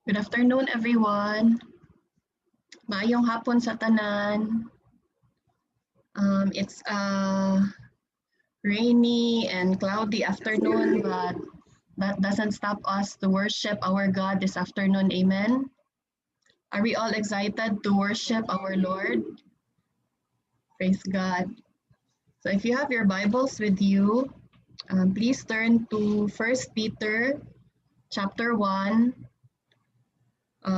Good afternoon, everyone. Maayong hapon sa tanan. It's a rainy and cloudy afternoon, but that doesn't stop us to worship our God this afternoon. Amen. Are we all excited to worship our Lord? Praise God. So if you have your Bibles with you, please turn to 1 Peter chapter 1,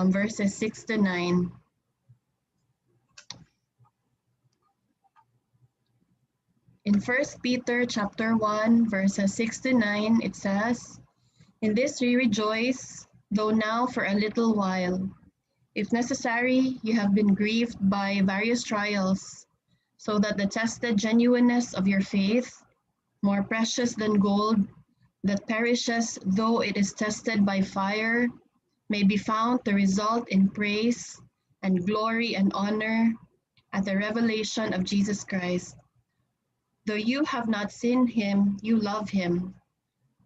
verses 6 to 9. In 1 Peter chapter 1, verses 6 to 9, it says, "In this we rejoice, though now for a little while. If necessary, you have been grieved by various trials, so that the tested genuineness of your faith, more precious than gold, that perishes though it is tested by fire, may be found to result in praise and glory and honor at the revelation of Jesus Christ. Though you have not seen him, you love him.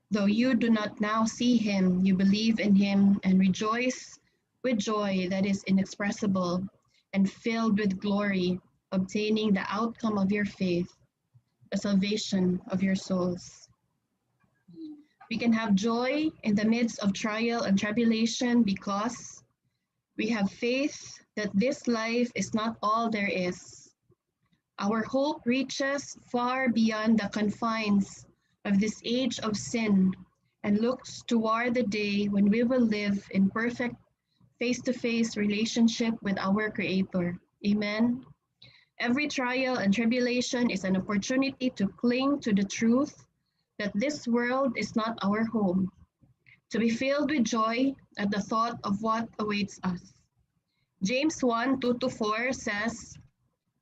Though you do not now see him, you believe in him and rejoice with joy that is inexpressible and filled with glory, obtaining the outcome of your faith, the salvation of your souls." We can have joy in the midst of trial and tribulation because we have faith that this life is not all there is. Our hope reaches far beyond the confines of this age of sin and looks toward the day when we will live in perfect face-to-face relationship with our Creator. Amen. Every trial and tribulation is an opportunity to cling to the truth that this world is not our home, to be filled with joy at the thought of what awaits us. James 1, 2-4 says,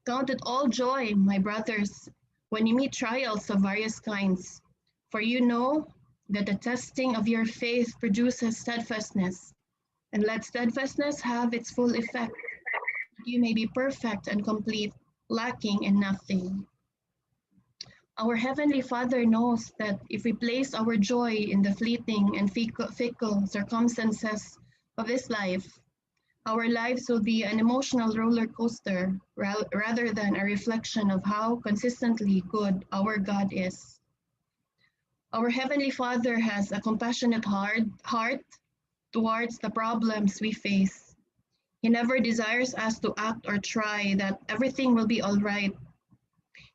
"Count it all joy, my brothers, when you meet trials of various kinds, for you know that the testing of your faith produces steadfastness, and let steadfastness have its full effect, that you may be perfect and complete, lacking in nothing." Our Heavenly Father knows that if we place our joy in the fleeting and fickle circumstances of this life, our lives will be an emotional roller coaster rather than a reflection of how consistently good our God is. Our Heavenly Father has a compassionate heart towards the problems we face. He never desires us to act or try that everything will be all right.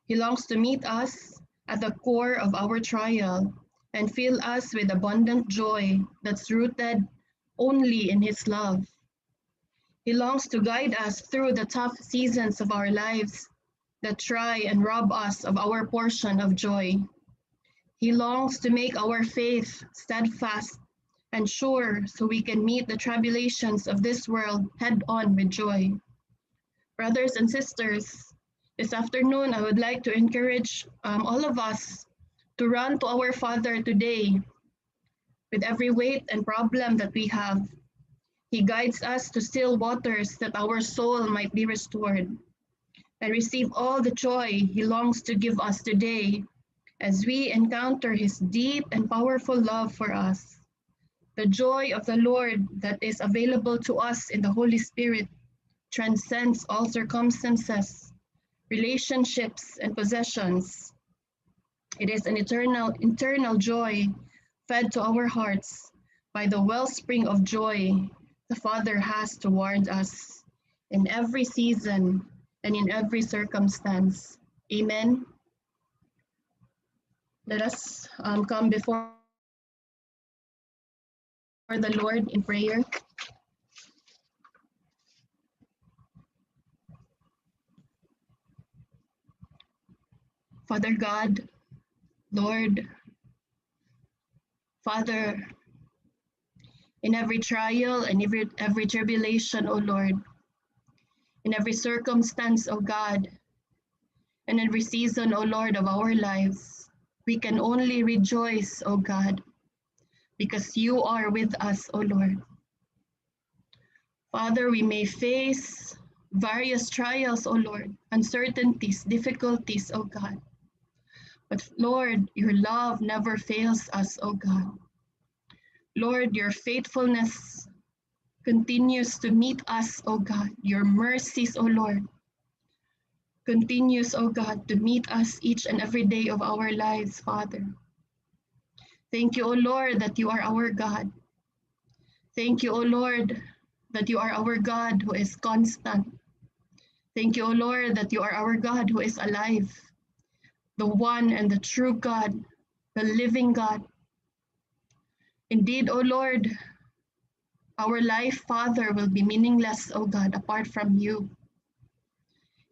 He longs to meet us at the core of our trial and fill us with abundant joy that's rooted only in His love. He longs to guide us through the tough seasons of our lives that try and rob us of our portion of joy. He longs to make our faith steadfast and sure so we can meet the tribulations of this world head on with joy. Brothers and sisters, this afternoon I would like to encourage all of us to run to our Father today with every weight and problem that we have. He guides us to still waters that our soul might be restored and receive all the joy He longs to give us today as we encounter His deep and powerful love for us. The joy of the Lord that is available to us in the Holy Spirit transcends all circumstances, relationships, and possessions. It is an internal joy fed to our hearts by the wellspring of joy the Father has toward us in every season and in every circumstance. Amen. Let us come before the Lord in prayer. Father God, Lord, Father, in every trial and every tribulation, O Lord, in every circumstance, O God, and every season, O Lord, of our lives, we can only rejoice, O God, because you are with us, O Lord. Father, we may face various trials, O Lord, uncertainties, difficulties, O God. But Lord, your love never fails us, O God. Lord, your faithfulness continues to meet us, O God. Your mercies, O Lord, continues, O God, to meet us each and every day of our lives, Father. Thank you, O Lord, that you are our God. Thank you, O Lord, that you are our God who is constant. Thank you, O Lord, that you are our God who is alive, the one and the true God, the living God. Indeed, O Lord, our life, Father, will be meaningless, O God, apart from you.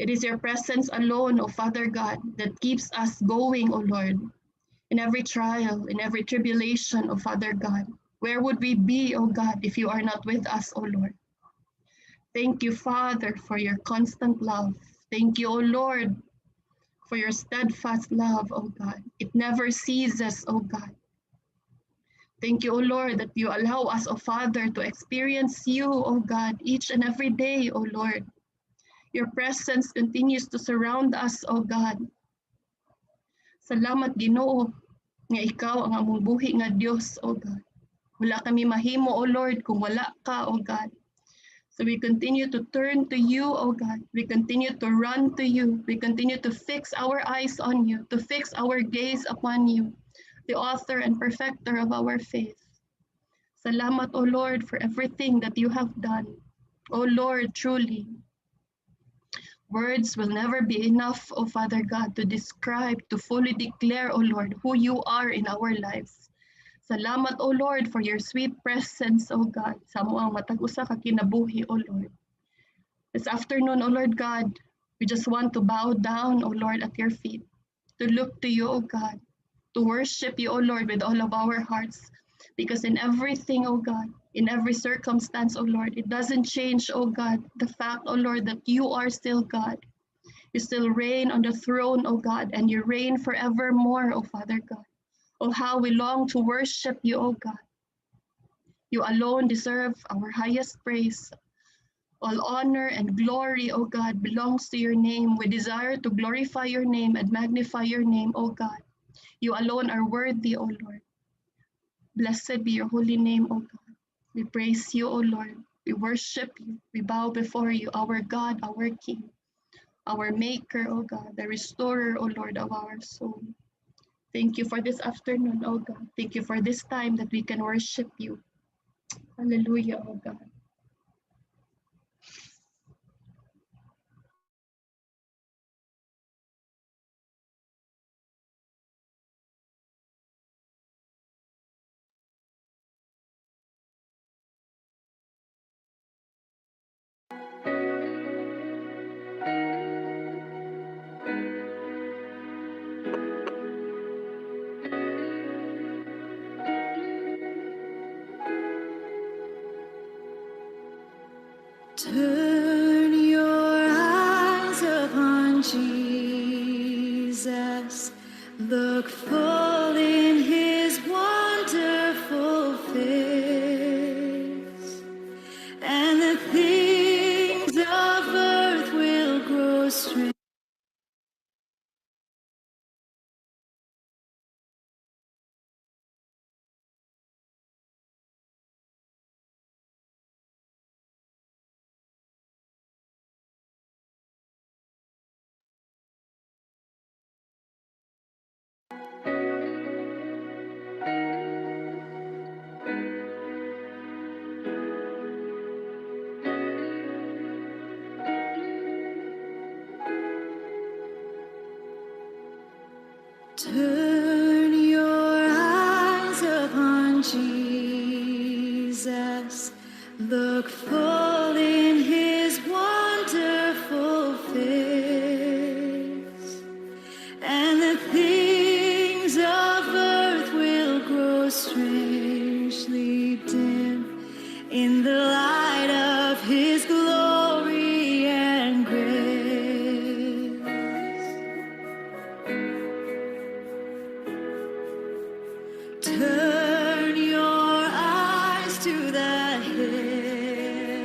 It is your presence alone, O Father God, that keeps us going, O Lord, in every trial, in every tribulation, O Father God. Where would we be, O God, if you are not with us, O Lord? Thank you, Father, for your constant love. Thank you, O Lord, for your steadfast love, O God. It never ceases, O God. Thank you, O Lord, that you allow us, O Father, to experience you, O God, each and every day, O Lord. Your presence continues to surround us, O God. Salamat, Ginoo, nga ikaw ang among buhi nga Dios, O God. Wala kami mahimo, O Lord, kung wala ka, O God. So we continue to turn to you, O God. We continue to run to you. We continue to fix our eyes on you, to fix our gaze upon you, the author and perfecter of our faith. Salamat, O Lord, for everything that you have done. O Lord, truly, words will never be enough, O Father God, to describe, to fully declare, O Lord, who you are in our lives. Salamat, O Lord, for your sweet presence, O God, sa moang matag usa ka kinabuhi, O Lord. This afternoon, O Lord God, we just want to bow down, O Lord, at your feet, to look to you, O God, to worship you, O Lord, with all of our hearts. Because in everything, O God, in every circumstance, O Lord, it doesn't change, O God, the fact, O Lord, that you are still God. You still reign on the throne, O God, and you reign forevermore, O Father God. Oh, how we long to worship you, O God. You alone deserve our highest praise. All honor and glory, O God, belongs to your name. We desire to glorify your name and magnify your name, O God. You alone are worthy, O Lord. Blessed be your holy name, O God. We praise you, O Lord. We worship you. We bow before you, our God, our King, our Maker, O God, the Restorer, O Lord, of our soul. Thank you for this afternoon, oh God. Thank you for this time that we can worship you. Hallelujah, oh God. Turn your eyes upon Jesus. Look full in his wonderful face, and the things of earth will grow strange. Turn your eyes upon Jesus. Look full in his wonderful face, and the things of earth will grow strangely dim in the light of his glory and grace. Turn your eyes to the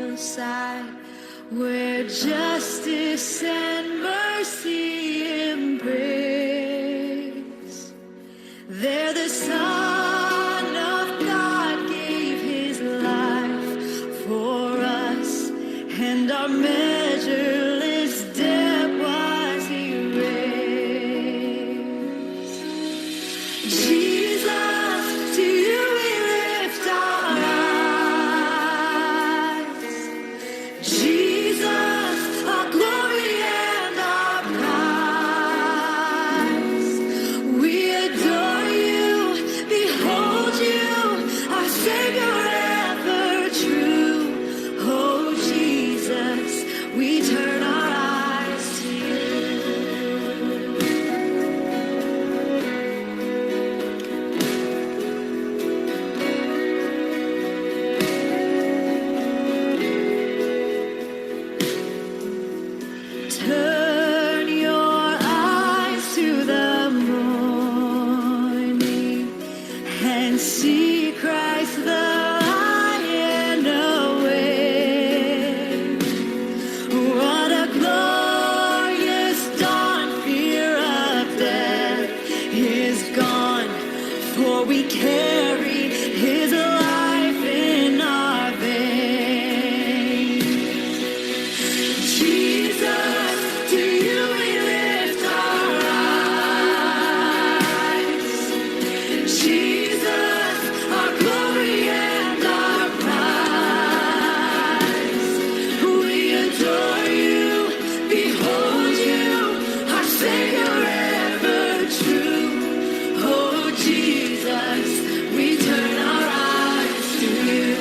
hillside where justice and mercy embrace. There the Son of God gave his life for and our measureless debt was erased. Jesus, to you we lift our eyes. Jesus, our glory and our prize. We adore you, behold you, our Savior ever true. Oh Jesus, we turn our eyes to you. Turn your eyes to the morning and see Christ the Lion away. What a glorious dawn! Fear of death is gone, for we carry His life in our veins. Jesus, to you we lift our eyes. Jesus, our glory and our prize. We adore you, behold you, our Savior ever true. Oh Jesus, we turn our eyes to you.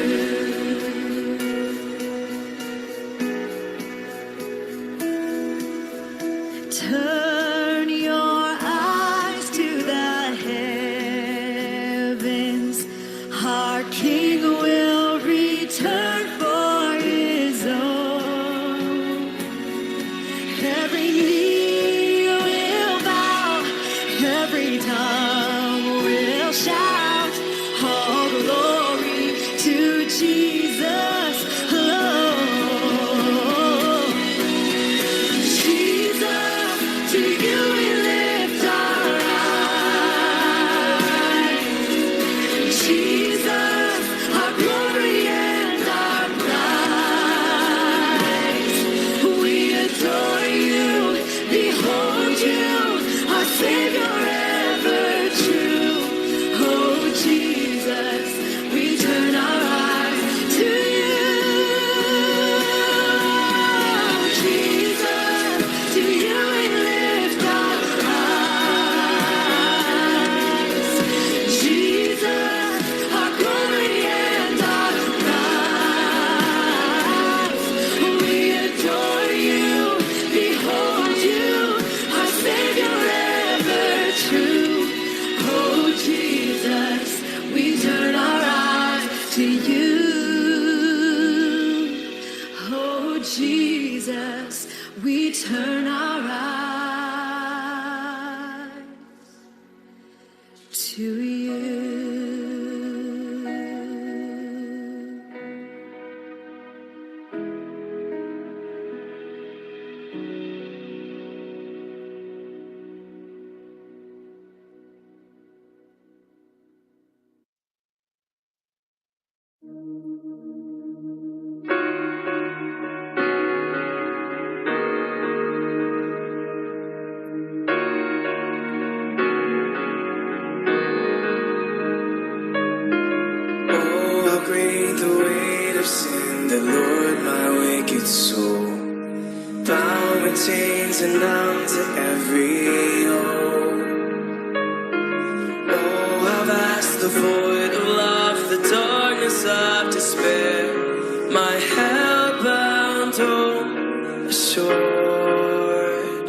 Turn your eyes to the heavens. Our King will return for His own. Every knee will bow, every tongue will shout, all glory to Jesus alone. Jesus, to you we lift our eyes. Jesus, our glory and our prize. We adore you, behold you, our Savior ever true. Oh Jesus, we turn our eyes to you. Jesus, to you we lift our eyes. Jesus, our glory and our prize. We adore you, behold you, our Savior ever true. Oh Jesus, we turn our eyes to you. Oh Jesus, we turn our eyes to you. Oh, how great the weight of sin that Lord my wicked soul, bound with chains and bound to every yoke. Oh, how vast the void of love, the darkness of despair, my hell-bound hope assured.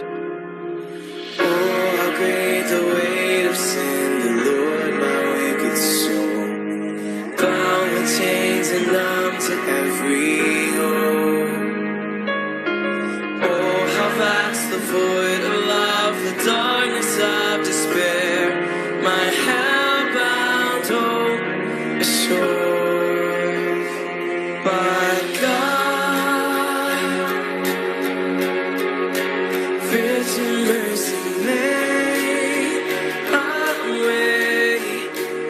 Oh, how great the weight of sin that Lord my wicked soul, bound with chains and numb to every hope. Oh, how vast the void of love, the darkness of despair, my hell-bound hope assured. My God, rich in mercy, made a way.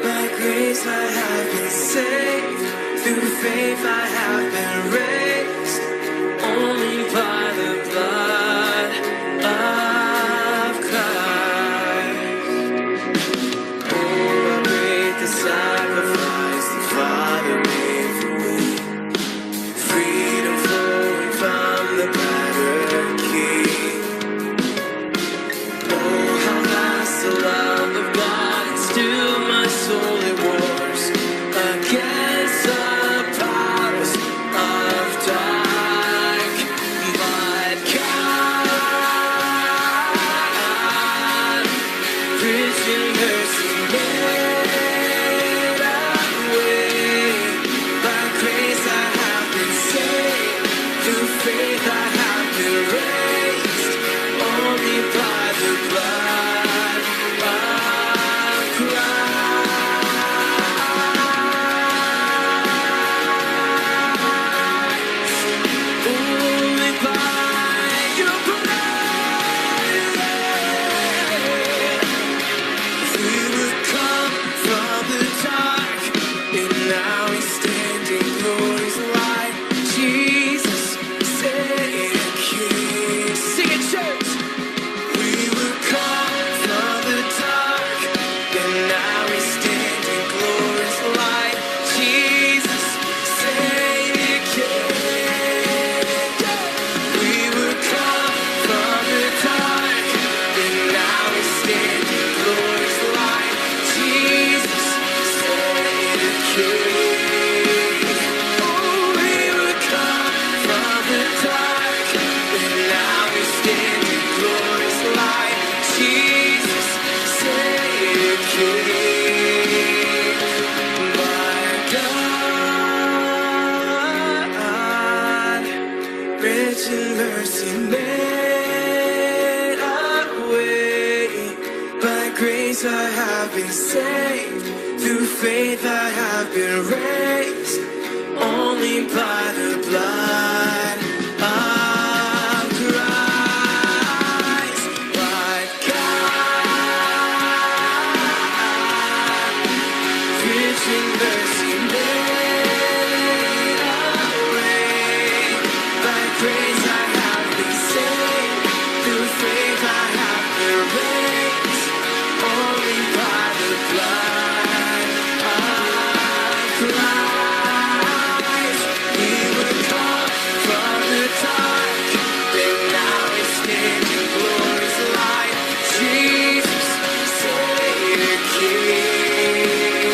By grace I have been saved, through faith I have been raised. rich in mercy, made a way. By grace I have been saved, through faith I have been raised, only by the blood of Christ. But God, rich in mercy, made a way. By grace I have been saved, through faith I have been raised, only by the blood of Christ. We were called from the dark, and now we stand in glory's light. Jesus, Savior, King.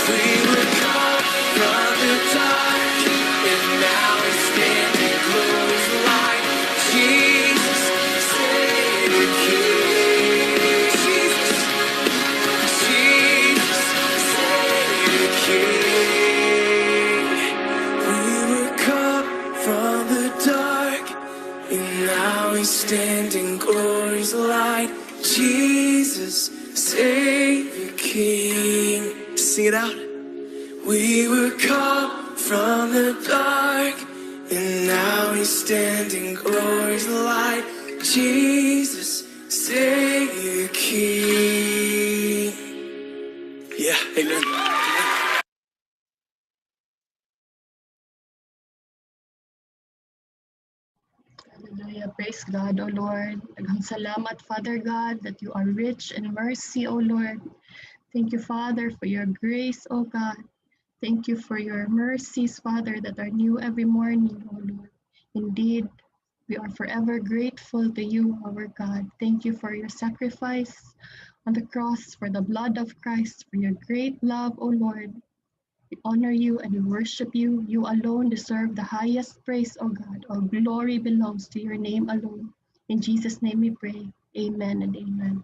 We were called from the dark, and now we stand in glory's light. Jesus, Savior, King. Jesus, Savior, King. We were called from the dark, and now we stand in glory's light. Jesus, Savior, King. Sing it out. We were called from the dark, and now we stand in glory's light. Jesus, Savior, King. Yeah, amen. Hallelujah. Praise God, O Lord. Daghang salamat, Father God, that you are rich in mercy, O Lord. Thank you, Father, for your grace, O God. Thank you for your mercies, Father, that are new every morning, O Lord. Indeed, we are forever grateful to you, our God. Thank you for your sacrifice on the cross, for the blood of Christ, for your great love, O Lord. We honor you and we worship you. You alone deserve the highest praise, O God. All glory belongs to your name alone. In Jesus' name we pray. Amen and amen.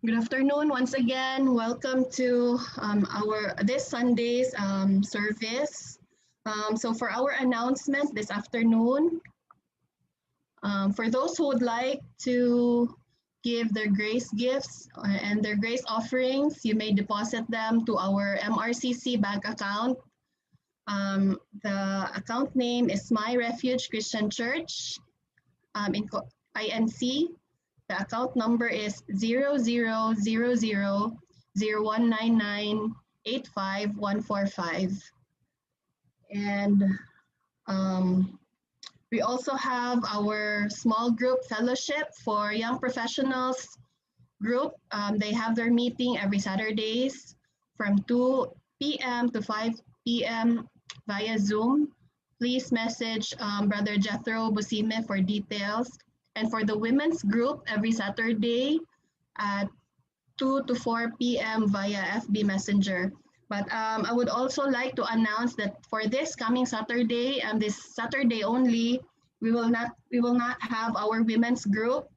Good afternoon once again. Welcome to our this Sunday's service. So for our announcement this afternoon, for those who would like to give their grace gifts and their grace offerings, you may deposit them to our MRCC bank account. The account name is My Refuge Christian Church, INC. The account number is 000001998545. And we also have our small group fellowship for young professionals group. They have their meeting every Saturdays from 2 p.m. to 5 p.m. via Zoom. Please message Brother Jethro Busime for details. And for the women's group, every Saturday at 2 to 4 p.m. via FB Messenger. But I would also like to announce that for this coming Saturday and this Saturday only, we will not have our women's group.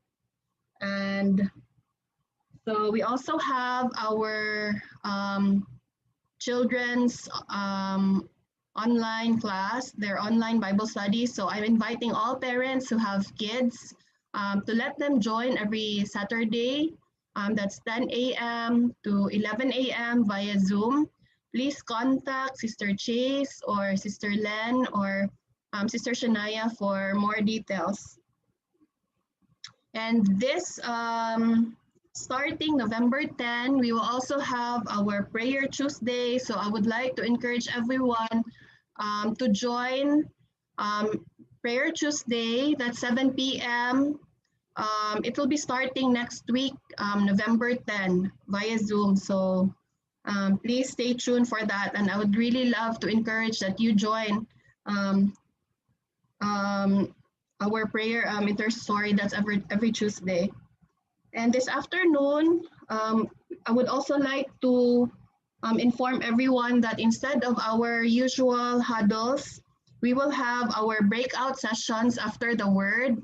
And so we also have our children's online class, their online Bible study. So I'm inviting all parents who have kids to let them join every Saturday. That's 10 a.m. to 11 a.m. via Zoom. Please contact Sister Chase or Sister Len or Sister Shania for more details. And this, starting November 10, we will also have our Prayer Tuesday. So I would like to encourage everyone to join Prayer Tuesday. That's 7 p.m. It will be starting next week, November 10, via Zoom. So please stay tuned for that. And I would really love to encourage that you join our prayer intercessory. That's every Tuesday. And this afternoon, I would also like to inform everyone that instead of our usual huddles, we will have our breakout sessions after the word.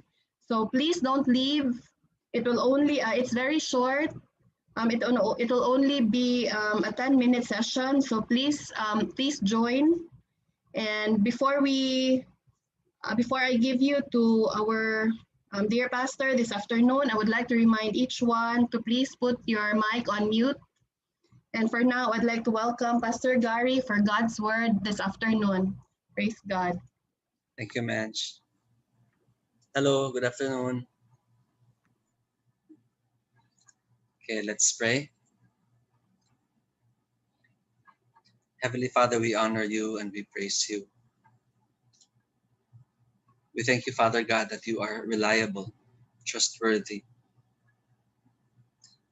So please don't leave It will only, it's very short. It will only be a 10-minute session. So please join. And before I give you to our dear pastor this afternoon, I would like to remind each one to please put your mic on mute. And for now, I'd like to welcome Pastor Gary for God's word this afternoon. Praise God. Thank you, Madge. Hello, good afternoon. Okay, let's pray. Heavenly Father, we honor you and we praise you. We thank you, Father God, that you are reliable, trustworthy,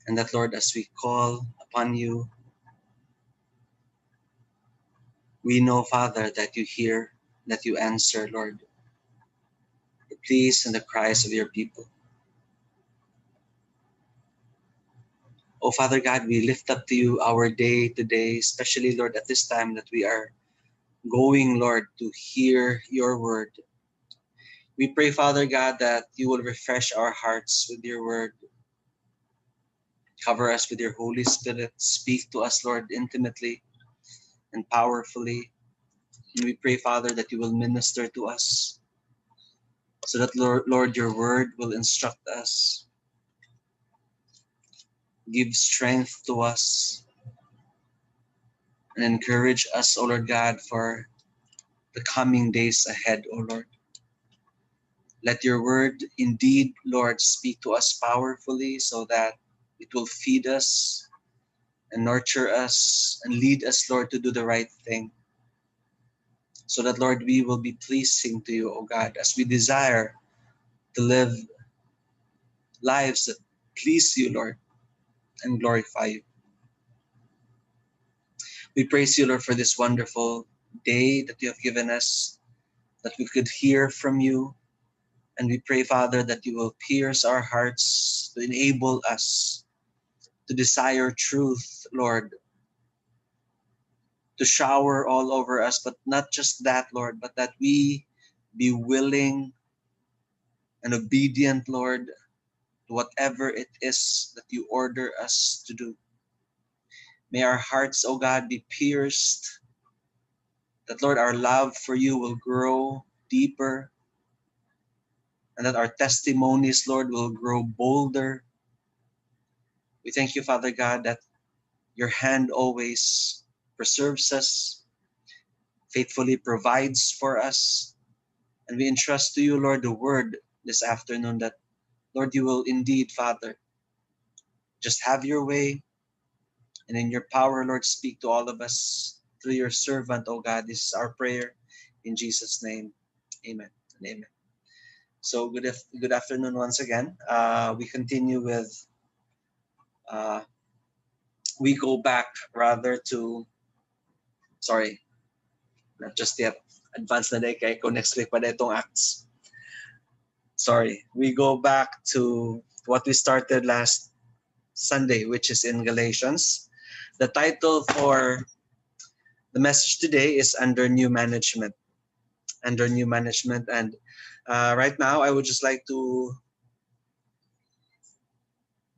and that, Lord, as we call upon you, we know, Father, that you hear, that you answer, Lord, the pleas and the cries of your people. Oh, Father God, we lift up to you our day today, especially, Lord, at this time that we are going, Lord, to hear your word. We pray, Father God, that you will refresh our hearts with your word. Cover us with your Holy Spirit. Speak to us, Lord, intimately and powerfully. And we pray, Father, that you will minister to us so that, Lord, your word will instruct us, give strength to us, and encourage us, O Lord God, for the coming days ahead, O Lord. Let your word indeed, Lord, speak to us powerfully so that it will feed us and nurture us and lead us, Lord, to do the right thing. So that, Lord, we will be pleasing to you, O God, as we desire to live lives that please you, Lord, and glorify you. We praise you, Lord, for this wonderful day that you have given us, that we could hear from you. And we pray, Father, that you will pierce our hearts to enable us to desire truth, Lord, to shower all over us, but not just that, Lord, but that we be willing and obedient, Lord, to whatever it is that you order us to do. May our hearts, O God, be pierced, that, Lord, our love for you will grow deeper, and that our testimonies, Lord, will grow bolder. We thank you, Father God, that your hand always preserves us, faithfully provides for us. And we entrust to you, Lord, the word this afternoon that, Lord, you will indeed, Father, just have your way. And in your power, Lord, speak to all of us through your servant, oh God. This is our prayer in Jesus' name. Amen and amen. So good afternoon once again. We continue with, we go back rather to, sorry, not just yet. Advance na day kay ko next week pa na itong Acts. Sorry, we go back to what we started last Sunday, which is in Galatians. The title for the message today is Under New Management. Under New Management. And right now, I would just like to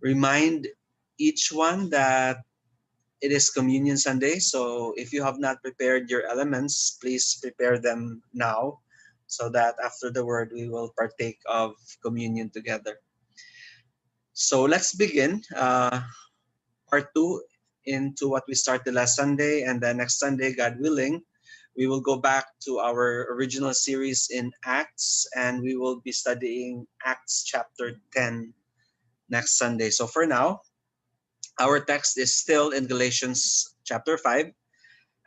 remind each one that it is Communion Sunday. So if you have not prepared your elements, please prepare them now so that after the word, we will partake of communion together. So let's begin part 2 into what we started last Sunday, and then next Sunday, God willing, we will go back to our original series in Acts, and we will be studying Acts chapter 10 next Sunday. So for now, our text is still in Galatians chapter 5,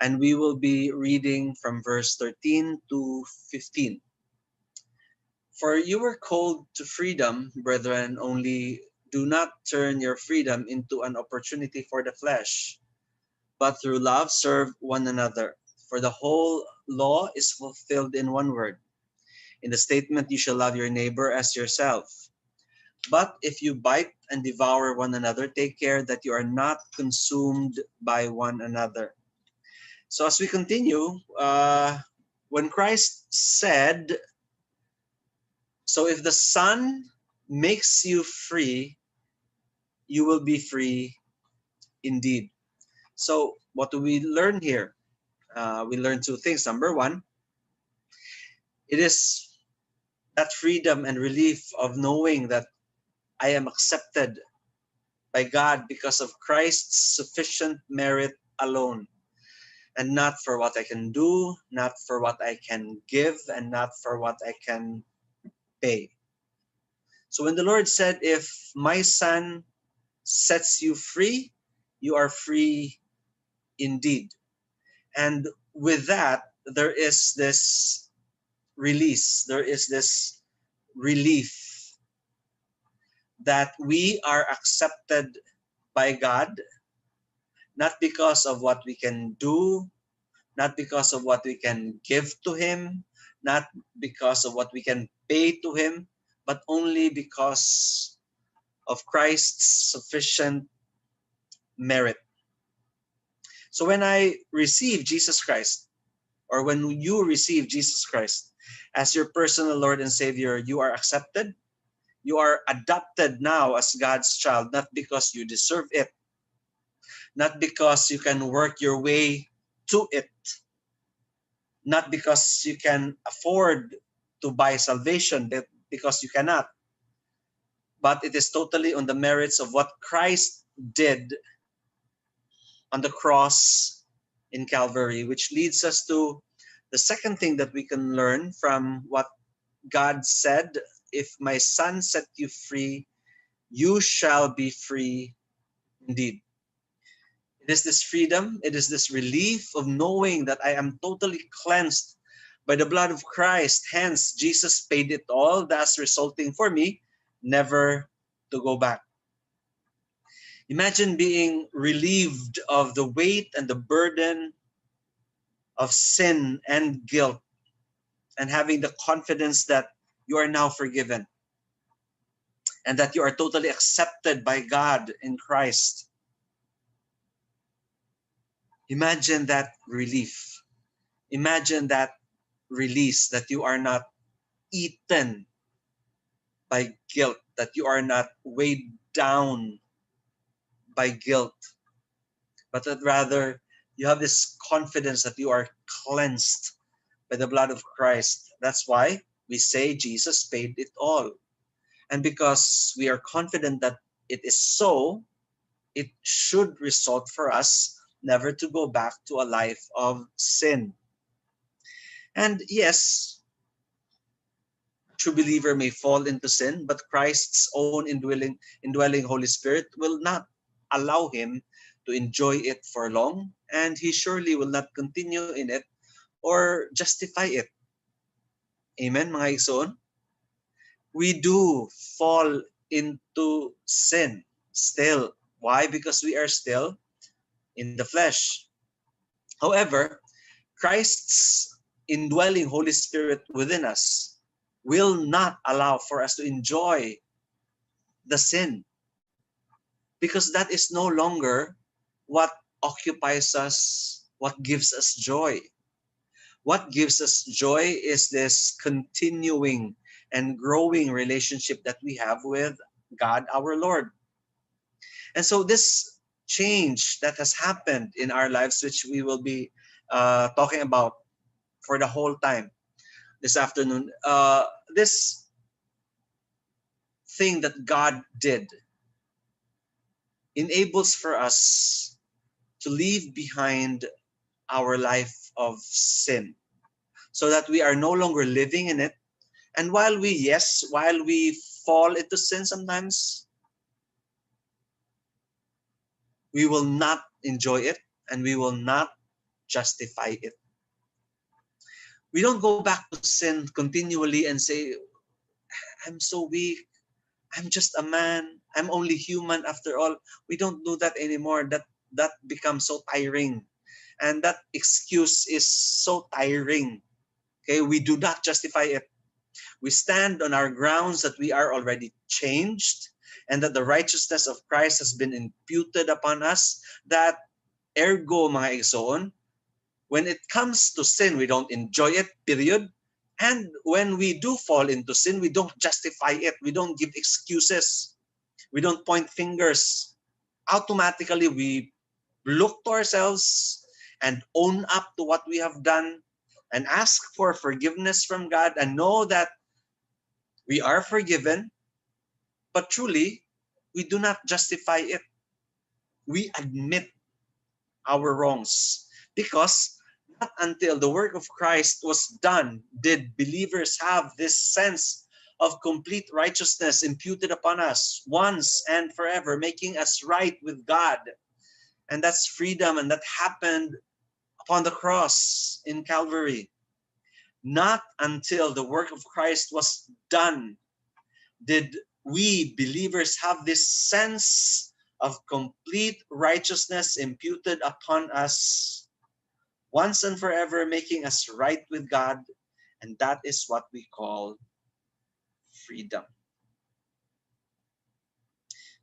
and we will be reading from verse 13 to 15. For you were called to freedom, brethren, only do not turn your freedom into an opportunity for the flesh, but through love serve one another. For the whole law is fulfilled in one word, in the statement, you shall love your neighbor as yourself. But if you bite and devour one another, take care that you are not consumed by one another. So as we continue, when Christ said, so if the Son makes you free, you will be free indeed. So what do we learn here? We learn two things. Number one, it is that freedom and relief of knowing that I am accepted by God because of Christ's sufficient merit alone, and not for what I can do, not for what I can give, and not for what I can pay. So when the Lord said, if my son sets you free, you are free indeed. And with that, there is this release, there is this relief that we are accepted by God, not because of what we can do, not because of what we can give to Him, not because of what we can pay to Him, but only because of Christ's sufficient merit. So when I receive Jesus Christ, or when you receive Jesus Christ as your personal Lord and Savior, you are accepted. You are adopted now as God's child, not because you deserve it, not because you can work your way to it, not because you can afford to buy salvation, but because you cannot. But it is totally on the merits of what Christ did on the cross in Calvary, which leads us to the second thing that we can learn from what God said, if my son set you free, you shall be free indeed. It is this freedom, it is this relief of knowing that I am totally cleansed by the blood of Christ. Hence, Jesus paid it all, thus resulting for me never to go back. Imagine being relieved of the weight and the burden of sin and guilt, and having the confidence that you are now forgiven and that you are totally accepted by God in Christ. Imagine that relief. Imagine that release, that you are not eaten by guilt, that you are not weighed down by guilt, but that rather you have this confidence that you are cleansed by the blood of Christ. That's why we say Jesus paid it all. And because we are confident that it is so, it should result for us never to go back to a life of sin. And yes, a true believer may fall into sin, but Christ's own indwelling Holy Spirit will not allow him to enjoy it for long, and he surely will not continue in it or justify it. Amen, mga igsoon? We do fall into sin still. Why? Because we are still in the flesh. However, Christ's indwelling Holy Spirit within us will not allow for us to enjoy the sin, because that is no longer what occupies us, what gives us joy. What gives us joy is this continuing and growing relationship that we have with God our Lord. And so this change that has happened in our lives, which we will be talking about for the whole time this afternoon, this thing that God did enables for us to leave behind our life of sin, so that we are no longer living in it. And while we fall into sin sometimes, we will not enjoy it and we will not justify it. We don't go back to sin continually and say, I'm so weak, I'm just a man, I'm only human after all. We don't do that anymore. That becomes so tiring. And that excuse is so tiring. Okay, we do not justify it. We stand on our grounds that we are already changed and that the righteousness of Christ has been imputed upon us. That ergo, mga igsoon, when it comes to sin, we don't enjoy it, period. And when we do fall into sin, we don't justify it. We don't give excuses. We don't point fingers. Automatically, we look to ourselves and own up to what we have done and ask for forgiveness from God and know that we are forgiven. But truly, we do not justify it. We admit our wrongs because not until the work of Christ was done did believers have this sense of complete righteousness imputed upon us once and forever, making us right with God. And that's freedom, and that happened upon the cross in Calvary. Not until the work of Christ was done did we believers have this sense of complete righteousness imputed upon us once and forever, making us right with God. And that is what we call freedom.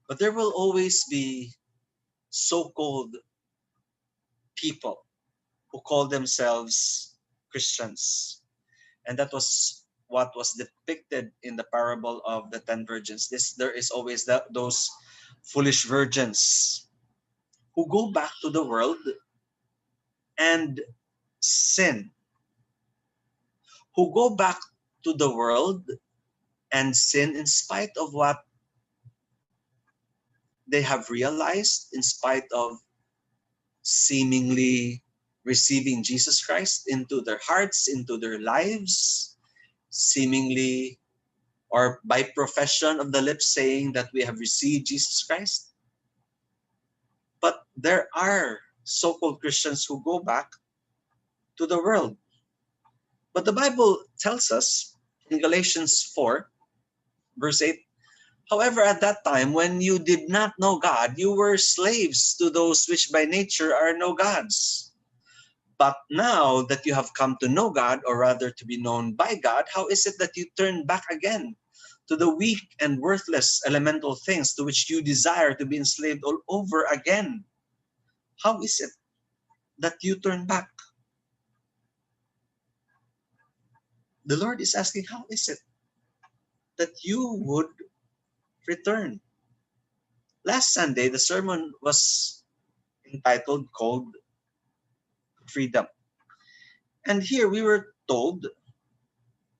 But there will always be so-called people who call themselves Christians. And that was what was depicted in the parable of the 10 virgins. There is always those foolish virgins who go back to the world and sin, who go back to the world and sin in spite of what they have realized, in spite of seemingly receiving Jesus Christ into their hearts, into their lives, seemingly or by profession of the lips saying that we have received Jesus Christ. But there are so-called Christians who go back to the world. But the Bible tells us in Galatians 4, verse 8, however, at that time, when you did not know God, you were slaves to those which by nature are no gods. But now that you have come to know God, or rather to be known by God, how is it that you turn back again to the weak and worthless elemental things to which you desire to be enslaved all over again? How is it that you turn back? The Lord is asking, how is it that you would return? Last Sunday, the sermon was called Freedom. And here we were told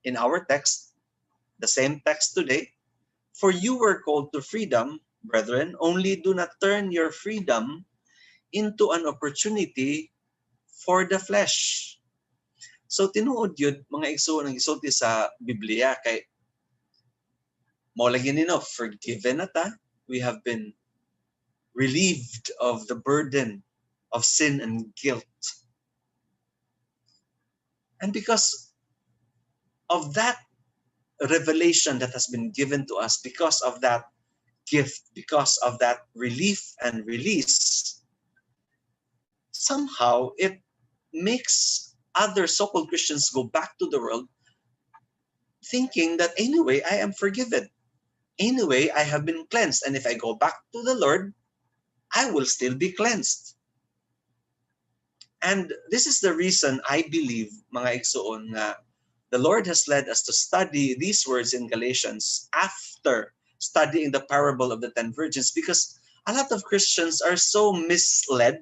in our text, the same text today, for you were called to freedom, brethren, only do not turn your freedom into an opportunity for the flesh. So tinuod yun, mga igsoon ang isulti sa Biblia, kay mao lagi nino, forgiven na ta, we have been relieved of the burden of sin and guilt. And because of that revelation that has been given to us, because of that gift, because of that relief and release, somehow it makes other so-called Christians go back to the world thinking that anyway, I am forgiven. Anyway, I have been cleansed. And if I go back to the Lord, I will still be cleansed. And this is the reason I believe, mga igsoon, nga the Lord has led us to study these words in Galatians after studying the parable of the 10 virgins, because a lot of Christians are so misled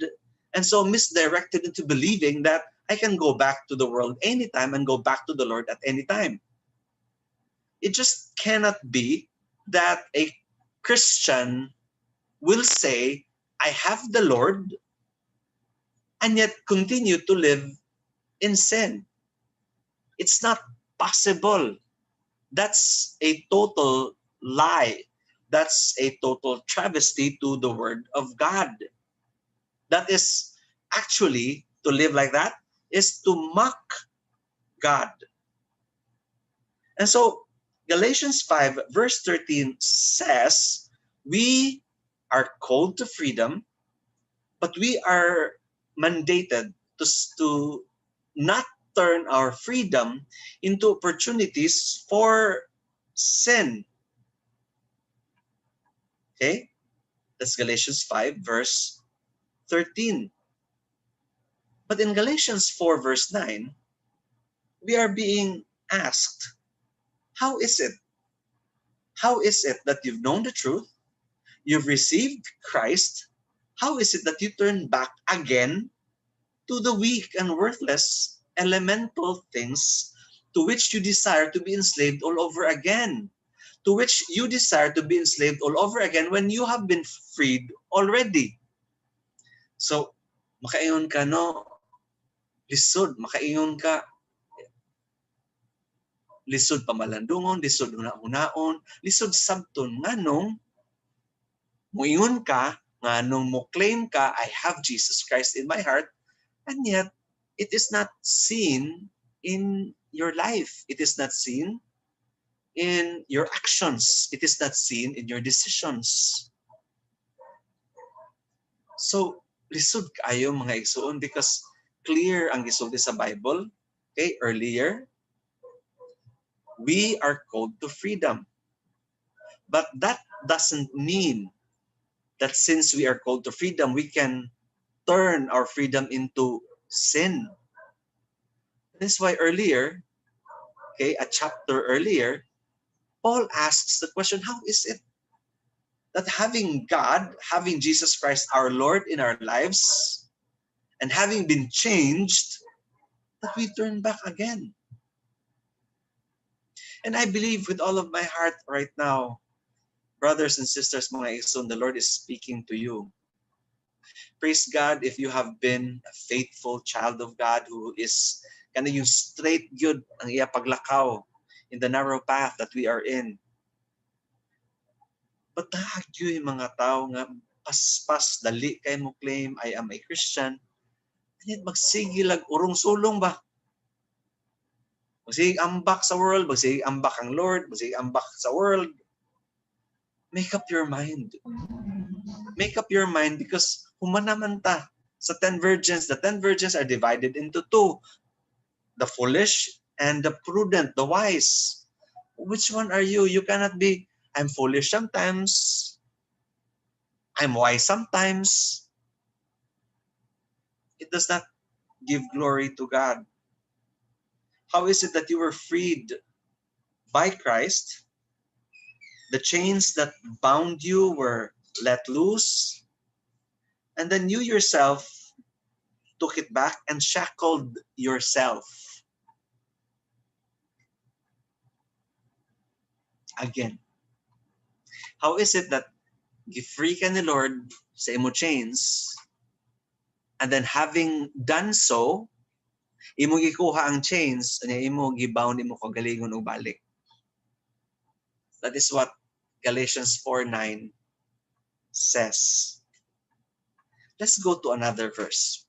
and so misdirected into believing that I can go back to the world anytime and go back to the Lord at any time. It just cannot be that a Christian will say, I have the Lord, and yet continue to live in sin. It's not possible. That's a total lie. That's a total travesty to the Word of God. That is actually, to live like that, is to mock God. And so, Galatians 5 verse 13 says, we are called to freedom, but we are mandated to not turn our freedom into opportunities for sin. Okay? That's Galatians 5 verse 13. But in Galatians 4 verse 9, we are being asked, how is it? How is it that you've known the truth? You've received Christ. How is it that you turn back again to the weak and worthless elemental things to which you desire to be enslaved all over again? To which you desire to be enslaved all over again when you have been freed already. So, makaingon ka no, lisod, makaingon ka, lisod pamalandungon, lisod hunaon, lisod sabton, nganong, muingon ka, nganong mo claim ka, I have Jesus Christ in my heart, and yet, it is not seen in your life. It is not seen in your actions. It is not seen in your decisions. So, lisod kayo mga igsoon because clear ang gisulti sa Bible. Okay, earlier, we are called to freedom. But that doesn't mean that since we are called to freedom, we can turn our freedom into sin. That's why earlier, okay, a chapter earlier, Paul asks the question, how is it that having God, having Jesus Christ our Lord in our lives, and having been changed, that we turn back again? And I believe with all of my heart right now, brothers and sisters, mga igsoon, the Lord is speaking to you. Praise God if you have been a faithful child of God who is kana yung straight good ang iya paglakaw in the narrow path that we are in. But yung mga tao nga paspas dali kay mo claim I am a Christian, and magsigilag urong sulong ba? Magsig ambak sa world, magsig ambak ang Lord, magsig ambak sa world. Make up your mind. Make up your mind because humanaman ta sa 10 virgins. The 10 virgins are divided into two. The foolish and the prudent, the wise. Which one are you? You cannot be, I'm foolish sometimes. I'm wise sometimes. It does not give glory to God. How is it that you were freed by Christ? The chains that bound you were let loose. And then you yourself took it back and shackled yourself. Again. How is it that gi-free ka ni Lord sa imo chains, and then having done so, imo gikuha ang chains, and imo gibound, imo kagalingon o balik? That is what Galatians 4:9 says. Let's go to another verse.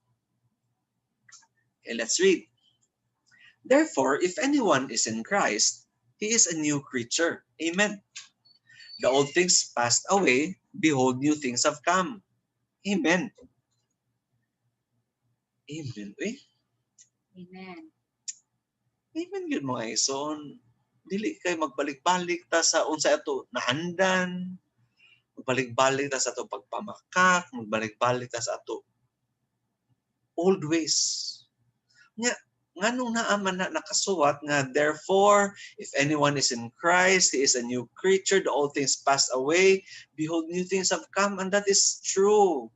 Okay, let's read. Therefore, if anyone is in Christ, he is a new creature. Amen. The old things passed away. Behold, new things have come. Amen. Amen. Eh? Amen. Amen yun mga ison. Dili kay magbalik-balik ta sa unsa ato naandan. Magbalik-balik ta sa ato pagpamakak. Magbalik-balik ta sa ato old ways. Nganong naaman na nakasuwat nga, therefore, if anyone is in Christ, he is a new creature, the old things passed away, behold, new things have come, and that is true.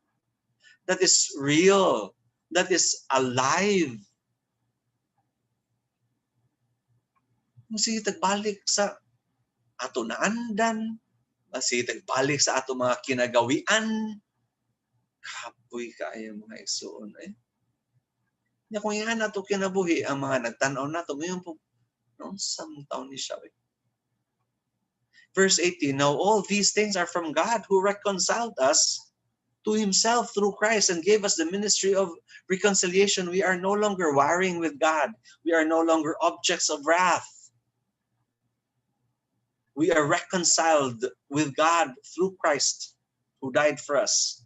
That is real. That is alive. Sige, tagbalik sa ato naandan, sige, tagbalik sa ato mga kinagawian, kapoy kaayo mga igsoon eh. Nya kung yan nato kinabuhi ang mga nagtanaw nato ngayon po noong samtaon ni siya. Verse 18, now all these things are from God who reconciled us to himself through Christ and gave us the ministry of reconciliation. We are no longer warring with God. We are no longer objects of wrath. We are reconciled with God through Christ who died for us.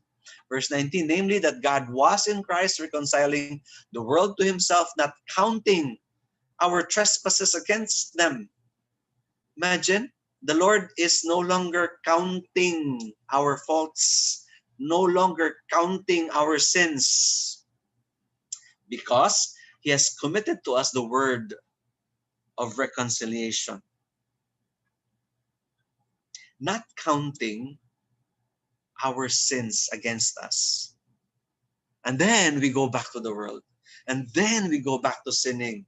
Verse 19, namely that God was in Christ reconciling the world to himself, not counting our trespasses against them. Imagine, the Lord is no longer counting our faults, no longer counting our sins, because he has committed to us the word of reconciliation, not counting our sins against us. And then we go back to the world. And then we go back to sinning.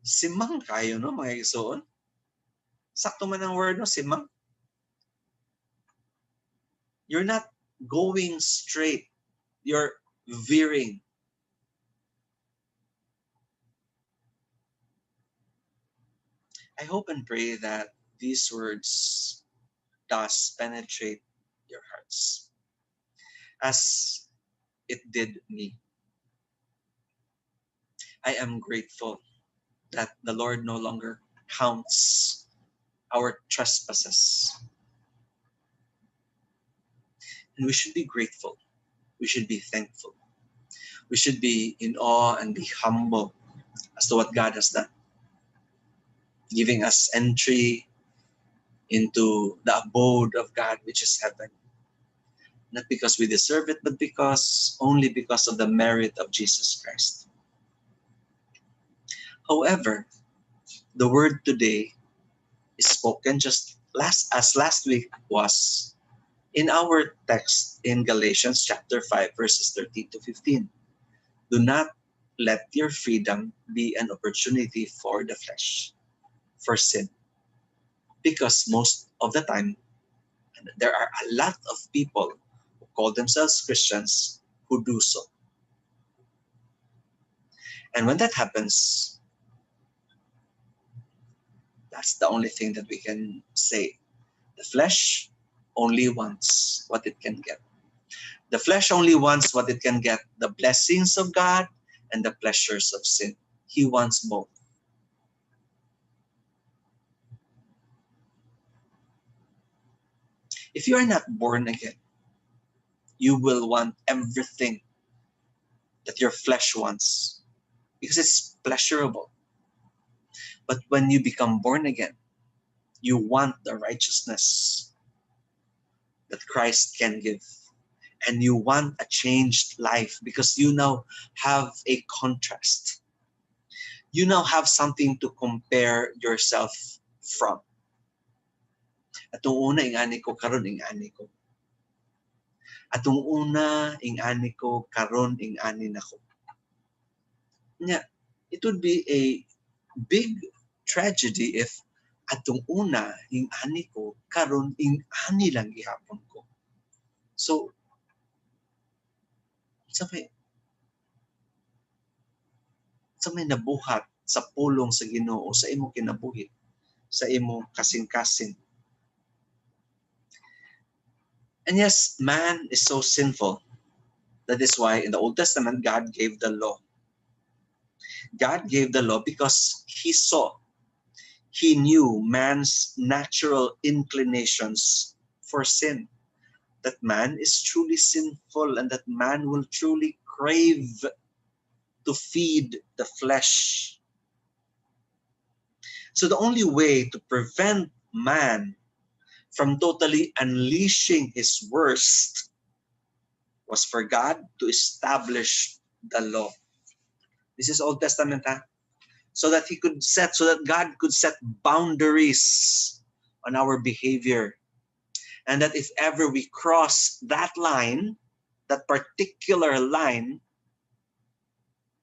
Simang kayo, no, mga igsoon? Sakto man ang word, no, simang. You're not going straight. You're veering. I hope and pray that these words does penetrate your hearts as it did me. I am grateful that the Lord no longer counts our trespasses. And we should be grateful. We should be thankful. We should be in awe and be humble as to what God has done, giving us entry into the abode of God, which is heaven. Not because we deserve it, but only because of the merit of Jesus Christ. However, the word today is spoken just as last week was in our text in Galatians chapter 5, verses 13 to 15. Do not let your freedom be an opportunity for the flesh, for sin. Because most of the time, there are a lot of people who call themselves Christians who do so. And when that happens, that's the only thing that we can say. The flesh only wants what it can get. The flesh only wants what it can get, the blessings of God and the pleasures of sin. He wants both. If you are not born again, you will want everything that your flesh wants because it's pleasurable. But when you become born again, you want the righteousness that Christ can give. And you want a changed life because you now have a contrast. You now have something to compare yourself from. Atong una, ingani ko, karon ingani ko. Atong una, ingani ko, karon ingani nako. Yeah, it would be a big tragedy if atong una, ingani ko, karon ingani lang gihapon ko. So, sa may nabuhat sa pulong sa Ginoo sa imo kinabuhi, sa imo kasing-kasing. And yes, man is so sinful. That is why in the Old Testament, God gave the law. God gave the law because He knew man's natural inclinations for sin. That man is truly sinful and that man will truly crave to feed the flesh. So the only way to prevent man from totally unleashing his worst was for God to establish the law. This is Old Testament, so that God could set boundaries on our behavior. And that if ever we cross that line, that particular line,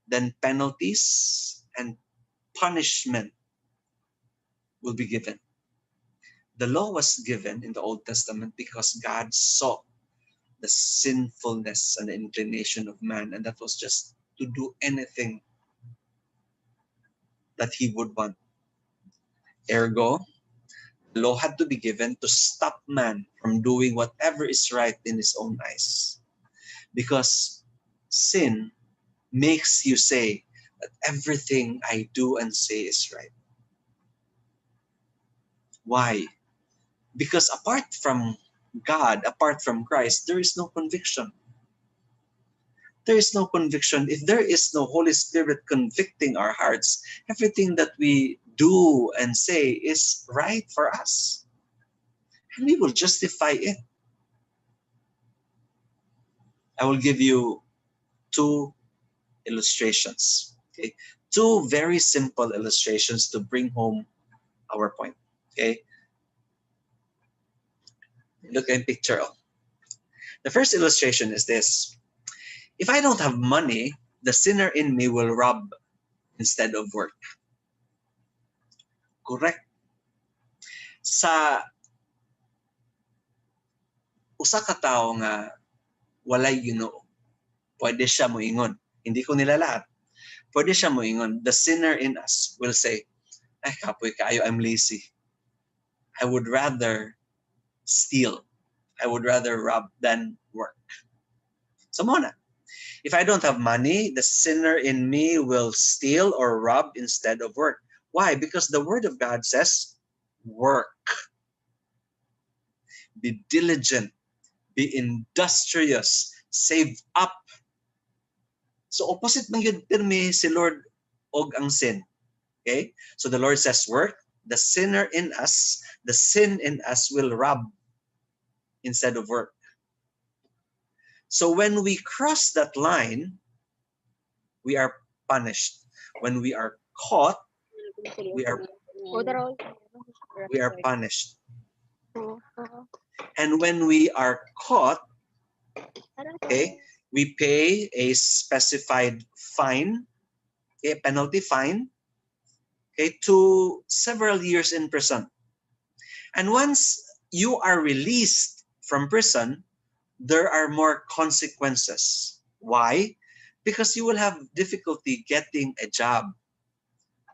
then penalties and punishment will be given. The law was given in the Old Testament because God saw the sinfulness and the inclination of man, and that was just to do anything that he would want. Ergo, the law had to be given to stop man from doing whatever is right in his own eyes. Because sin makes you say that everything I do and say is right. Why? Because apart from God, apart from Christ, there is no conviction. There is no conviction. If there is no Holy Spirit convicting our hearts, everything that we do and say is right for us. And we will justify it. I will give you two illustrations. Okay? two very simple illustrations to bring home our point. Okay? Look at the picture. The first illustration is this. If I don't have money, the sinner in me will rob instead of work. Correct. Sa usa ka tawo nga walay Ginoo, pwede siya moingon. Hindi ko nila lahat. Pwede siya moingon. The sinner in us will say, ay kapoy kaayo, I'm lazy. I would rather steal. I would rather rob than work. So muna, if I don't have money, the sinner in me will steal or rob instead of work. Why? Because the Word of God says, work. Be diligent. Be industrious. Save up. So opposite man yun pirmi si Lord og ang sin. Okay? So the Lord says work. The sinner in us, the sin in us will rob instead of work. So when we cross that line, we are punished. When we are caught, we are punished. And when we are caught, okay, we pay a specified fine, a penalty fine, okay, to several years in prison. And once you are released from prison, there are more consequences. Why? Because you will have difficulty getting a job.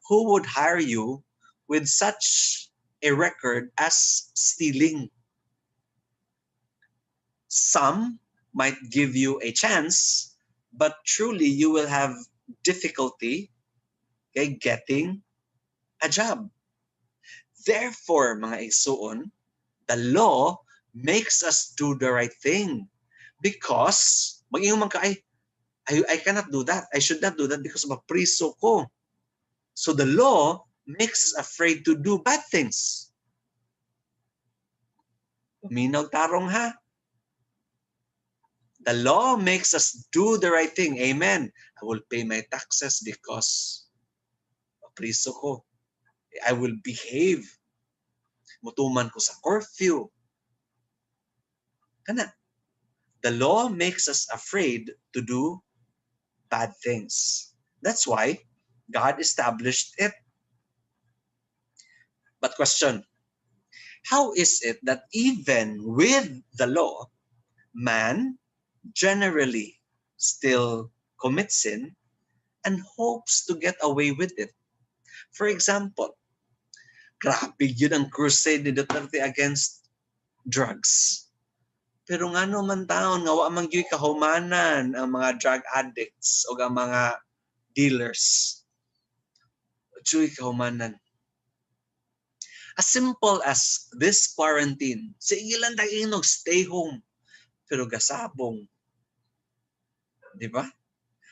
Who would hire you with such a record as stealing? Some might give you a chance, but truly you will have difficulty, okay, getting a job. Therefore, mga igsoon, the law makes us do the right thing. Because, mag-ingon man ka, I cannot do that. I should not do that because mapriso ko. So the law makes us afraid to do bad things. Minaw tarong ha. The law makes us do the right thing. Amen. I will pay my taxes because mapriso ko. I will behave. Mutuman ko sa curfew. Kana. The law makes us afraid to do bad things. That's why God established it. But question, how is it that even with the law, man generally still commits sin and hopes to get away with it? For example, grabe yun ang crusade ni Duterte against drugs. Pero nga naman taon, nga wa man gyud kahumanan ang mga drug addicts o ang mga dealers. Gyud kahumanan. As simple as this quarantine, sa ilan taginog stay home, pero gasabong. Di ba?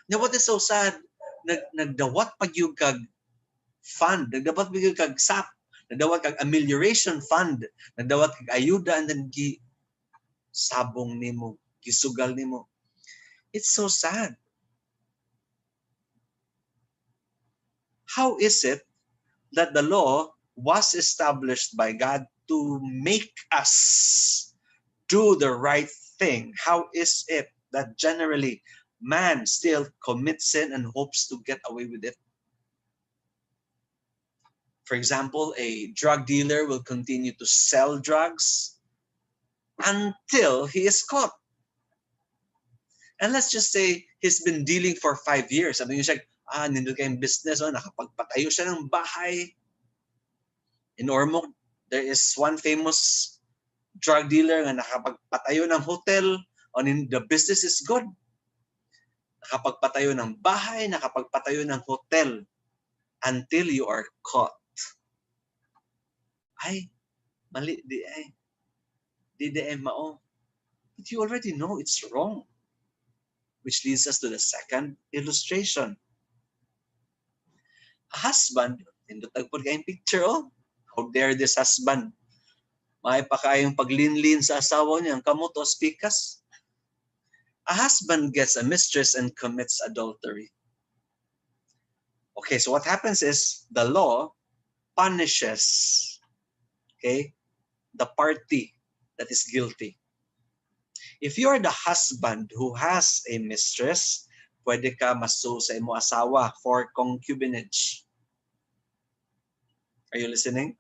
Now what is so sad, nagdawat pag yung kag fund, nagdawat pag yung kag SAP, nagdawat kag amelioration fund, nagdawat kag ayuda, and then sabong nimo, gisugal nimo. It's so sad. How is it that the law was established by God to make us do the right thing? How is it that generally man still commits sin and hopes to get away with it? For example, a drug dealer will continue to sell drugs until he is caught. And let's just say he's been dealing for 5 years. Sabi niya siya, nindot kayong business, nakapagpatayo siya ng bahay. In Ormoc, there is one famous drug dealer na nakapagpatayo ng hotel. The business is good. Nakapagpatayo ng bahay, nakapagpatayo ng hotel until you are caught. Ay, mali di ay. Mao. But you already know it's wrong. Which leads us to the second illustration. A husband, indot tagpod kayong picture, oh. How dare this husband? May pa kayong paglinlin sa asawa niya, ang kamot o spikas. A husband gets a mistress and commits adultery. Okay, so what happens is the law punishes, okay, the party that is guilty. If you are the husband who has a mistress, pwede ka masu sa imo asawa for concubinage. Are you listening?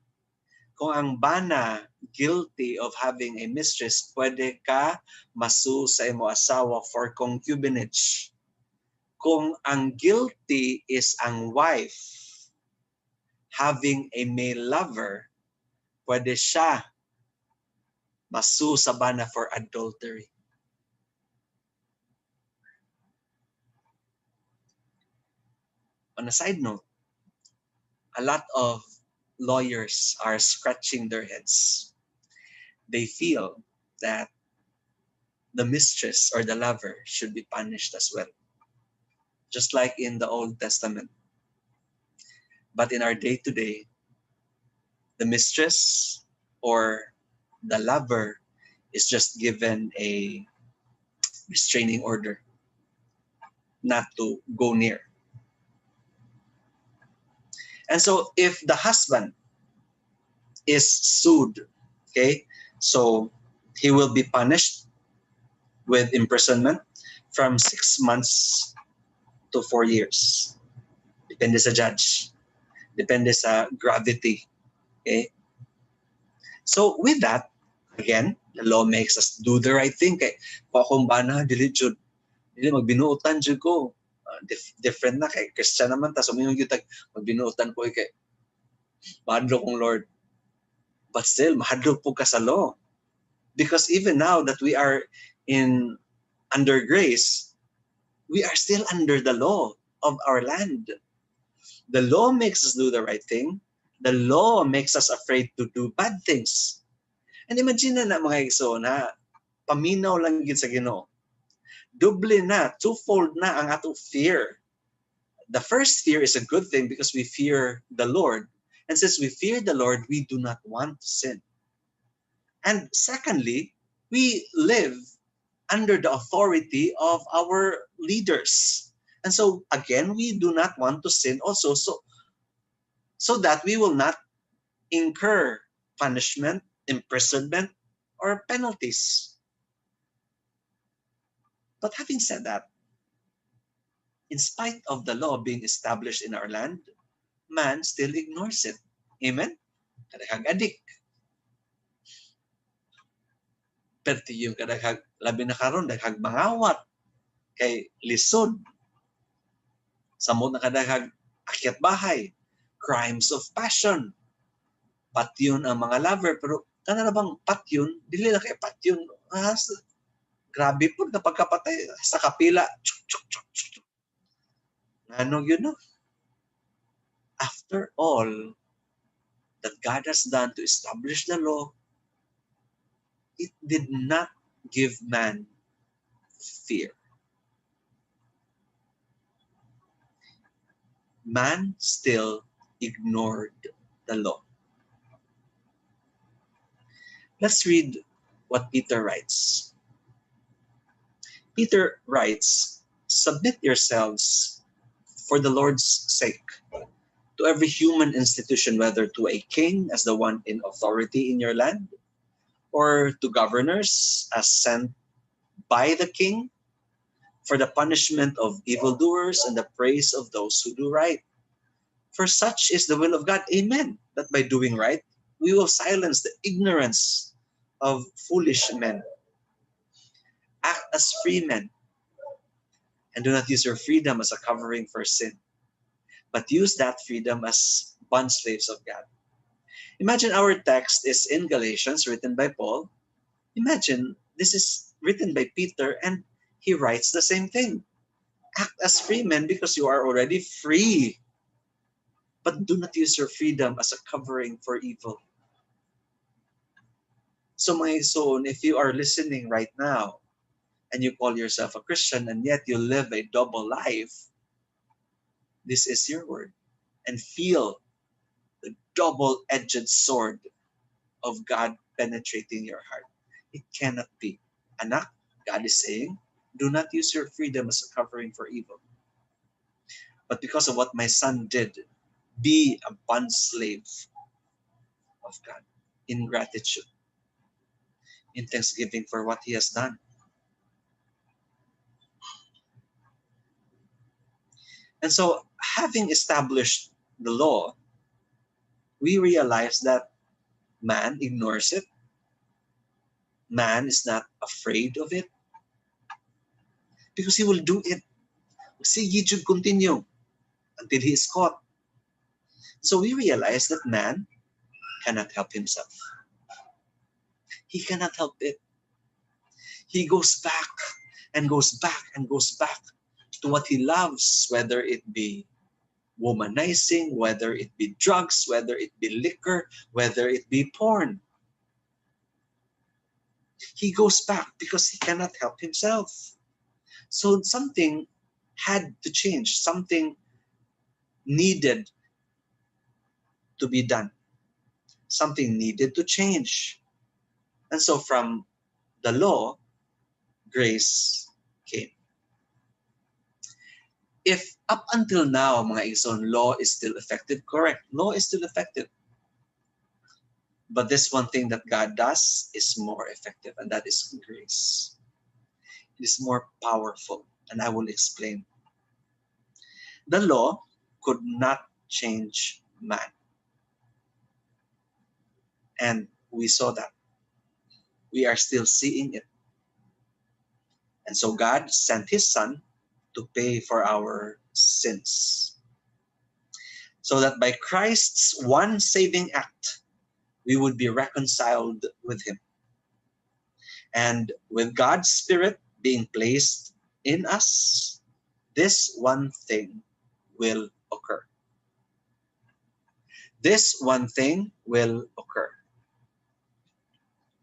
Kung ang bana guilty of having a mistress, pwede ka masu sa imo asawa for concubinage. Kung ang guilty is ang wife having a male lover, pwede siya masu sa bana for adultery. On a side note, a lot of lawyers are scratching their heads. They feel that the mistress or the lover should be punished as well, just like in the Old Testament. But in our day-to-day, the mistress or the lover is just given a restraining order not to go near. And so if the husband is sued, okay, so he will be punished with imprisonment from 6 months to 4 years. Depende sa judge. Depende sa gravity. Okay? So with that, again, the law makes us do the right thing. Kay kung akong bana, dili magbinuutan jud ko. Different na kay Christian naman ta sumingog gyud tag magbinuutan ko kay mahadlok kong Lord. But still mahadlok po ka sa law. Because even now that we are under grace, we are still under the law of our land. The law makes us do the right thing. The law makes us afraid to do bad things. And imagine na mga igsoon ha, paminaw lang gid sa Ginoo. Double na, twofold na ang atong fear. The first fear is a good thing because we fear the Lord. And since we fear the Lord, we do not want to sin. And secondly, we live under the authority of our leaders. And so again, we do not want to sin also so that we will not incur punishment, imprisonment, or penalties. But having said that, in spite of the law being established in our land, man still ignores it. Amen? Kadaghag adik. Perti yung kadaghag, labi na karon daghag mangawat, kay lisod. Samot na kadaghag akyat bahay, crimes of passion. Patyon ang mga lover, pero kana na bang patyon? Dili na kay patyon. Grabe po kapag kapatay sa kapila. Ano yun, no? After all that God has done to establish the law, it did not give man fear. Man still ignored the law. Let's read what Peter writes. Peter writes, "Submit yourselves for the Lord's sake to every human institution, whether to a king as the one in authority in your land, or to governors as sent by the king, for the punishment of evildoers and the praise of those who do right. For such is the will of God." Amen. That by doing right, we will silence the ignorance of foolish men. Act as free men, and do not use your freedom as a covering for sin, but use that freedom as bondslaves of God. Imagine our text is in Galatians, written by Paul. Imagine this is written by Peter, and he writes the same thing. Act as free men because you are already free, but do not use your freedom as a covering for evil. So my son, if you are listening right now, and you call yourself a Christian, and yet you live a double life, this is your word. And feel the double-edged sword of God penetrating your heart. It cannot be. Anak, God is saying, do not use your freedom as a covering for evil. but because of what my son did, be a bond slave of God in gratitude, in thanksgiving for what he has done. And so, having established the law, we realize that man ignores it. Man is not afraid of it because he will do it. See, he should continue until he is caught. So we realize that man cannot help himself. He cannot help it. He goes back and goes back and goes back to what he loves, whether it be womanizing, whether it be drugs, whether it be liquor, whether it be porn. He goes back because he cannot help himself. So something had to change. Something needed to be done. Something needed to change. And so from the law, grace came. If up until now, mga Igsoon, law is still effective, correct. Law is still effective. But this one thing that God does is more effective, and that is grace. It is more powerful, and I will explain. The law could not change man. And we saw that. We are still seeing it. And so God sent his son to pay for our sins. So that by Christ's one saving act, we would be reconciled with him. And with God's Spirit being placed in us, this one thing will occur. This one thing will occur.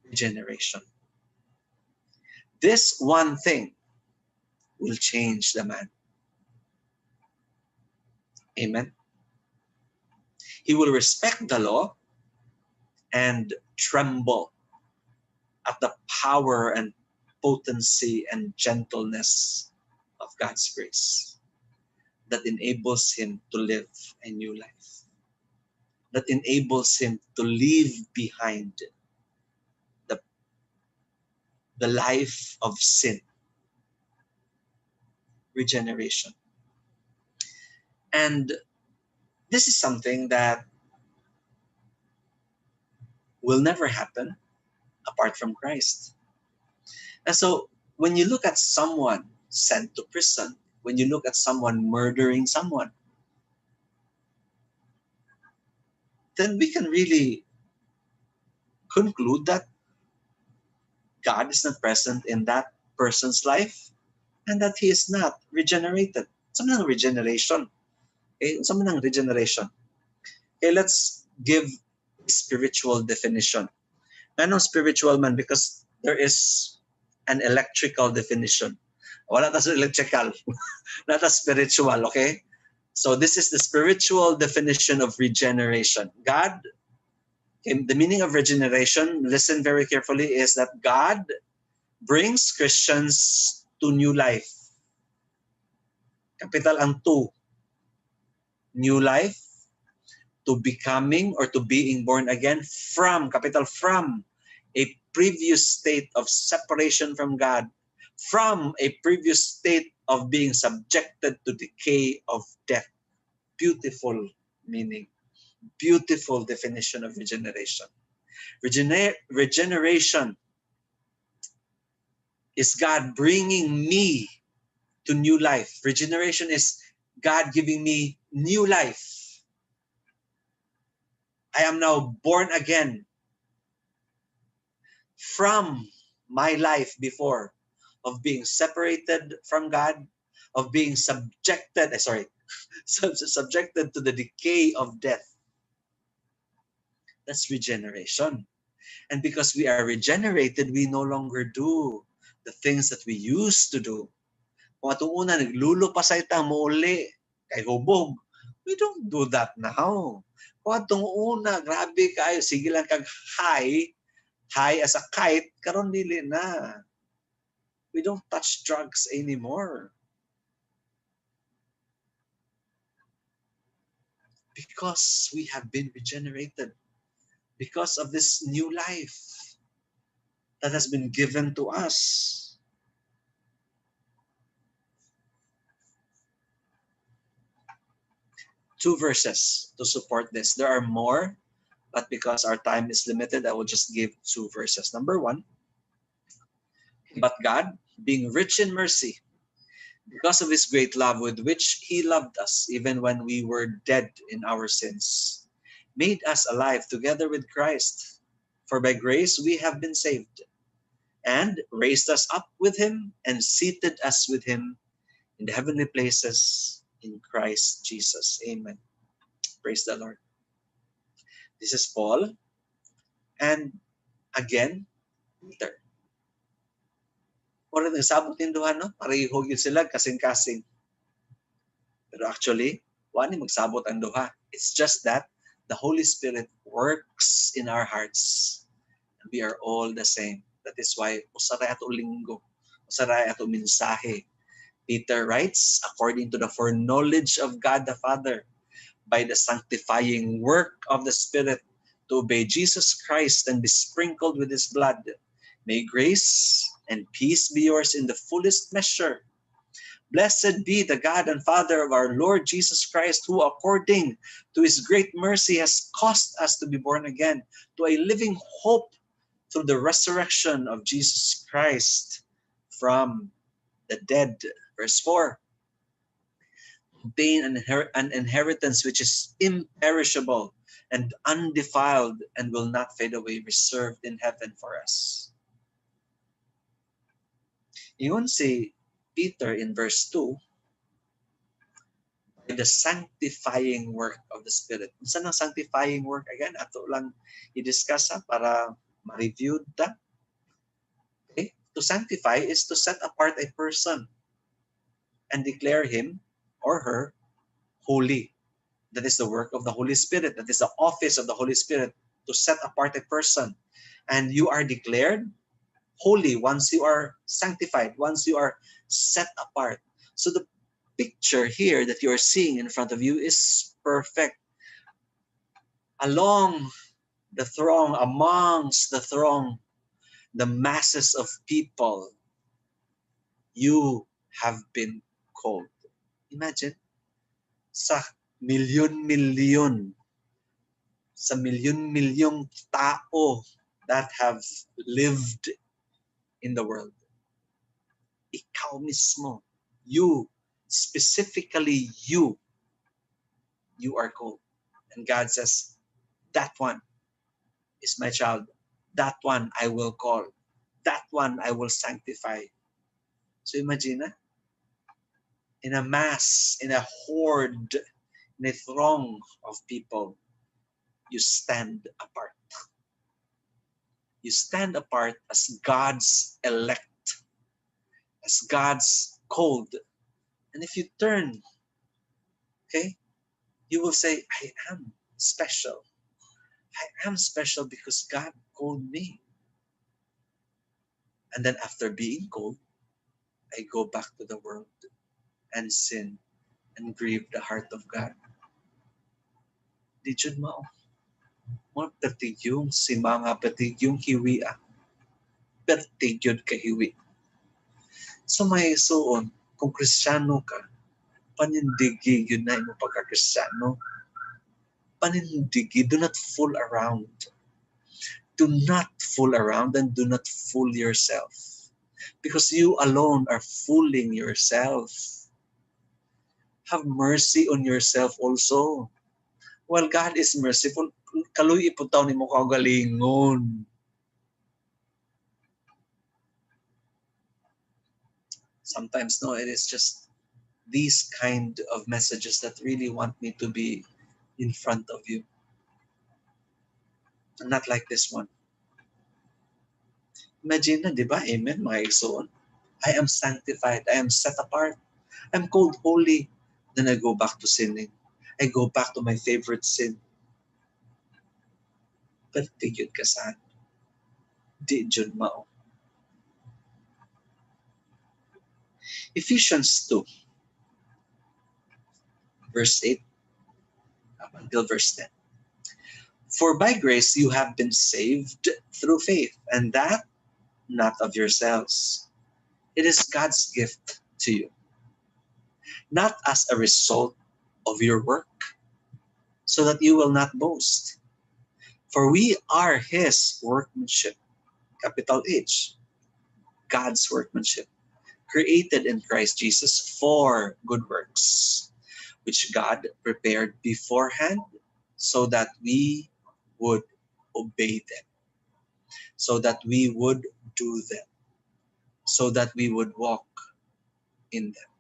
Regeneration. This one thing will change the man. Amen. He will respect the law and tremble at the power and potency and gentleness of God's grace that enables him to live a new life, that enables him to leave behind the life of sin. Regeneration. And this is something that will never happen apart from Christ. And so when you look at someone sent to prison, when you look at someone murdering someone, then we can really conclude that God is not present in that person's life and that he is not regenerated. Some ng regeneration. Okay, some ng regeneration. Okay, let's give a spiritual definition. Anong spiritual man? Because there is an electrical definition. Wala ta sa electrical, not a spiritual, okay? So this is the spiritual definition of regeneration. God, okay, the meaning of regeneration, listen very carefully, is that God brings Christians to new life. Capital ang to. New life, to becoming or to being born again from, capital from, a previous state of separation from God, from a previous state of being subjected to decay of death. Beautiful meaning. Beautiful definition of regeneration. Regeneration is God bringing me to new life. Regeneration is God giving me new life. I am now born again from my life before of being separated from God, of being subjected to the decay of death. That's regeneration. And because we are regenerated, we no longer do the things that we used to do. Kung atong una, naglulupasay ta mo uli, kay hubog. We don't do that now. Kung atong una, grabe kayo, sige lang kag high as a kite, karon dili na. We don't touch drugs anymore. because we have been regenerated, because of this new life that has been given to us. Two verses to support this. There are more, but because our time is limited, I will just give two verses. Number one, but God, being rich in mercy, because of his great love with which he loved us, even when we were dead in our sins, made us alive together with Christ. For by grace we have been saved, and raised us up with him, and seated us with him in the heavenly places in Christ Jesus. Amen. Praise the Lord. This is Paul, and again, Peter. Mura nagsabot yung duha, no? Pareho yun sila, kasing-kasing. Pero actually, wala magsabot ang duha. It's just that the Holy Spirit works in our hearts. We are all the same. That is why, usaray ato linggo, usaray ato mensahe. Peter writes, according to the foreknowledge of God the Father, by the sanctifying work of the Spirit, to obey Jesus Christ and be sprinkled with his blood. May grace and peace be yours in the fullest measure. Blessed be the God and Father of our Lord Jesus Christ, who according to his great mercy has caused us to be born again to a living hope through the resurrection of Jesus Christ from the dead. Verse 4. Obtain an inheritance which is imperishable and undefiled and will not fade away, reserved in heaven for us. Yun si Peter in verse 2, by the sanctifying work of the Spirit. Saan ang sanctifying work? Again, ato lang i-discuss para ma-review ta. Okay? To sanctify is to set apart a person and declare him or her holy. That is the work of the Holy Spirit. That is the office of the Holy Spirit, to set apart a person. And you are declared holy once you are sanctified, once you are set apart. So the picture here that you are seeing in front of you is perfect. Along the throng, amongst the throng, the masses of people, you have been called. Imagine, sa milyon-milyon, sa milyon-milyong tao that have lived in the world. Ikaw mismo, you, specifically you are called. And God says, that one is my child. That one I will call. That one I will sanctify. So imagine, in a mass, in a horde, in a throng of people, you stand apart. You stand apart as God's elect, as God's called. And if you turn, okay, you will say, I am special. I am special because God called me. And then after being called, I go back to the world and sin and grieve the heart of God. Di jud mao. Mo pertigyong si mga pertigyong hiwi pertigyod ka hiwi. So may suon, kung Kristiyano ka, panindigi yun na imo pagka-Kristiyano. Panindigi, do not fool around. Do not fool around and do not fool yourself. Because you alone are fooling yourself. Have mercy on yourself also. While God is merciful, kaluy iputaw ni mo kaugalingon. Sometimes, no, it is just these kind of messages that really want me to be in front of you. Not like this one. Imagine na, di ba? Amen, mga igsoon. I am sanctified. I am set apart. I'm called holy. Then I go back to sinning. I go back to my favorite sin. But tigyon ka saan? Di jud mao. Ephesians 2, verse 8. until verse 10. For by grace you have been saved through faith, and that not of yourselves. It is God's gift to you, not as a result of your work, so that you will not boast. For we are His workmanship, capital H, God's workmanship, created in Christ Jesus for good works, which God prepared beforehand so that we would obey them, so that we would do them, so that we would walk in them.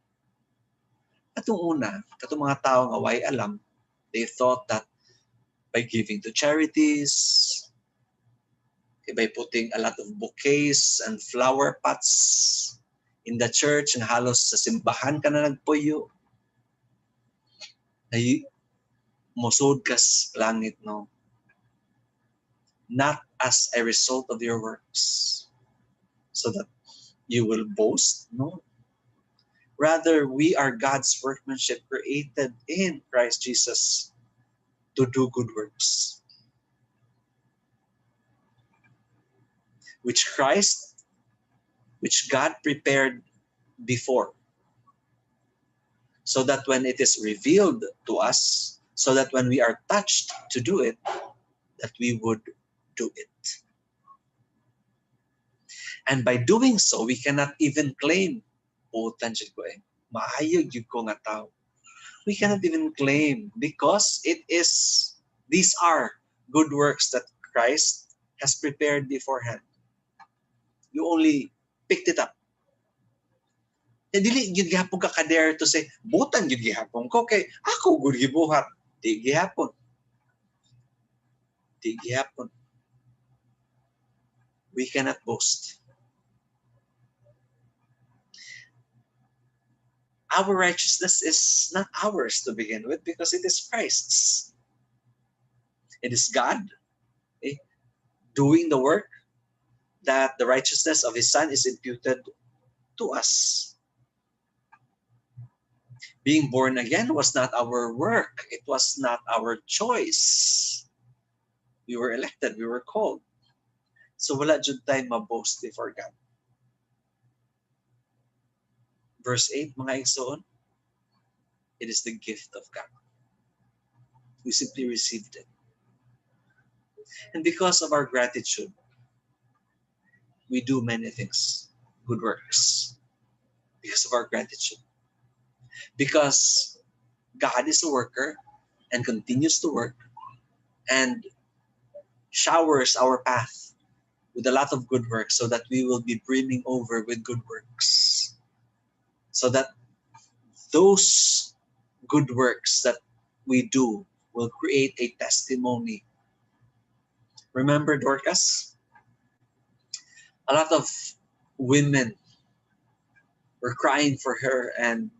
Katong una, katong mga tao nga way alam, they thought that by giving to charities, by putting a lot of bouquets and flower pots in the church, and halos sa simbahan ka na nagpuyo, ay musod ka sa langit, no? Not as a result of your works, so that you will boast, no? Rather, we are God's workmanship, created in Christ Jesus to do good works, which God prepared before, so that when it is revealed to us, so that when we are touched to do it, that we would do it. And by doing so, we cannot even claim, maayo gyud ko nga tao. We cannot even claim, because these are good works that Christ has prepared beforehand. You only picked it up. E dili gyud gihapon ka dare to say, butan gyud gihapon ko kay ako gud gibuhat. Di gihapon. Di gihapon. We cannot boast. Our righteousness is not ours to begin with, because it is Christ's. It is God doing the work that the righteousness of His Son is imputed to us. Being born again was not our work. It was not our choice. We were elected. We were called. So wala jud tayo maboast before God. Verse 8, mga igsoon, it is the gift of God. We simply received it. And because of our gratitude, we do many things, good works, because of our gratitude. Because God is a worker and continues to work and showers our path with a lot of good works, so that we will be brimming over with good works. So that those good works that we do will create a testimony. Remember Dorcas? A lot of women were crying for her and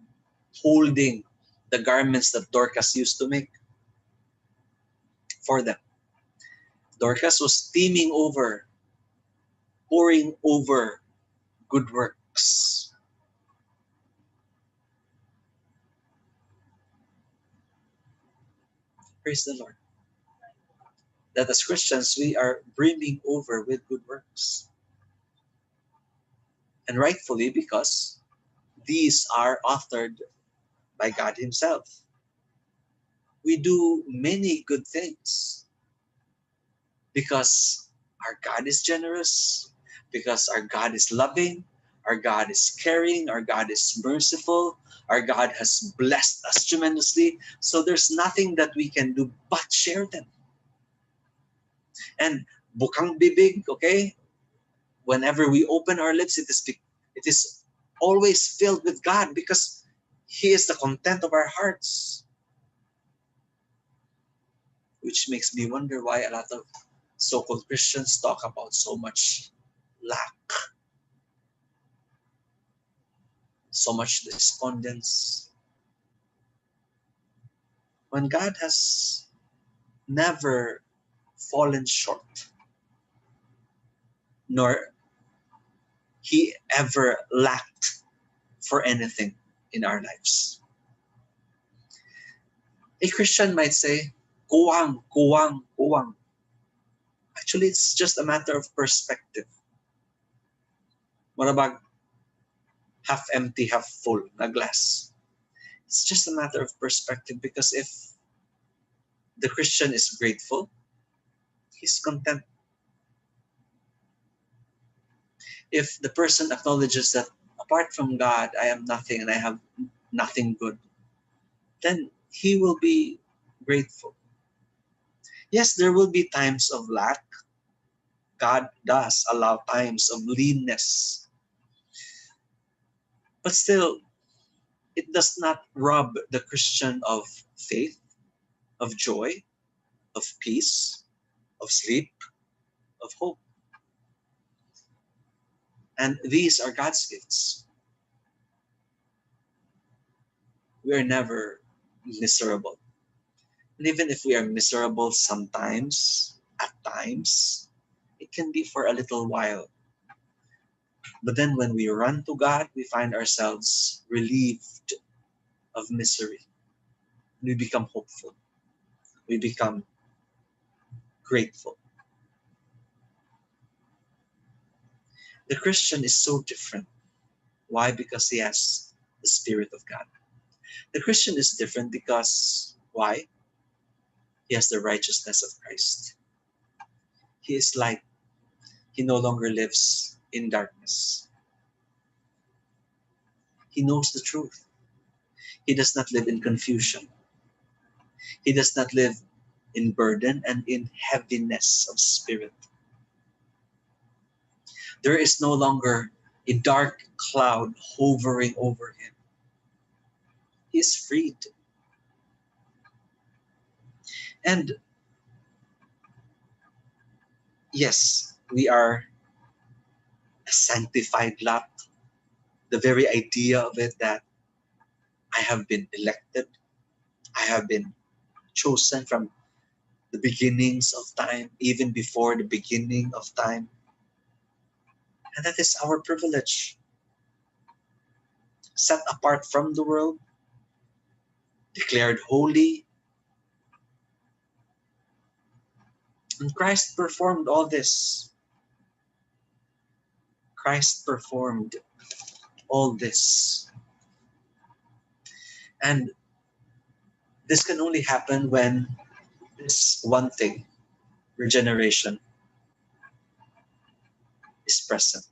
holding the garments that Dorcas used to make for them. Dorcas was teeming over, pouring over good works. Praise the Lord. That as Christians, we are brimming over with good works. And rightfully, because these are authored by God Himself. We do many good things because our God is generous, because our God is loving, our God is caring, our God is merciful, our God has blessed us tremendously. So there's nothing that we can do but share them. And bukang bibig, okay? Whenever we open our lips, it is always filled with God, because He is the content of our hearts. Which makes me wonder why a lot of so-called Christians talk about so much lack, so much despondence, when God has never fallen short, nor He ever lacked for anything in our lives. A Christian might say, kuwang, kuwang, kuwang. Actually, it's just a matter of perspective. What about half empty, half full na glass? It's just a matter of perspective, because if the Christian is grateful, he's content. If the person acknowledges that apart from God, I am nothing and I have nothing good, then he will be grateful. Yes, there will be times of lack. God does allow times of leanness. But still, it does not rob the Christian of faith, of joy, of peace, of sleep, of hope. And these are God's gifts. We are never miserable. And even if we are miserable sometimes, at times, it can be for a little while. But then when we run to God, we find ourselves relieved of misery. We become hopeful. We become grateful. The Christian is so different. Why? Because he has the Spirit of God. The Christian is different because, why? He has the righteousness of Christ. He is light. He no longer lives in darkness. He knows the truth. He does not live in confusion. He does not live in burden and in heaviness of spirit. There is no longer a dark cloud hovering over him. He is freed. And yes, we are a sanctified lot. The very idea of it that I have been elected, I have been chosen from the beginnings of time, even before the beginning of time. And that is our privilege. Set apart from the world, declared holy. And Christ performed all this. Christ performed all this. And this can only happen when this one thing, regeneration, is present.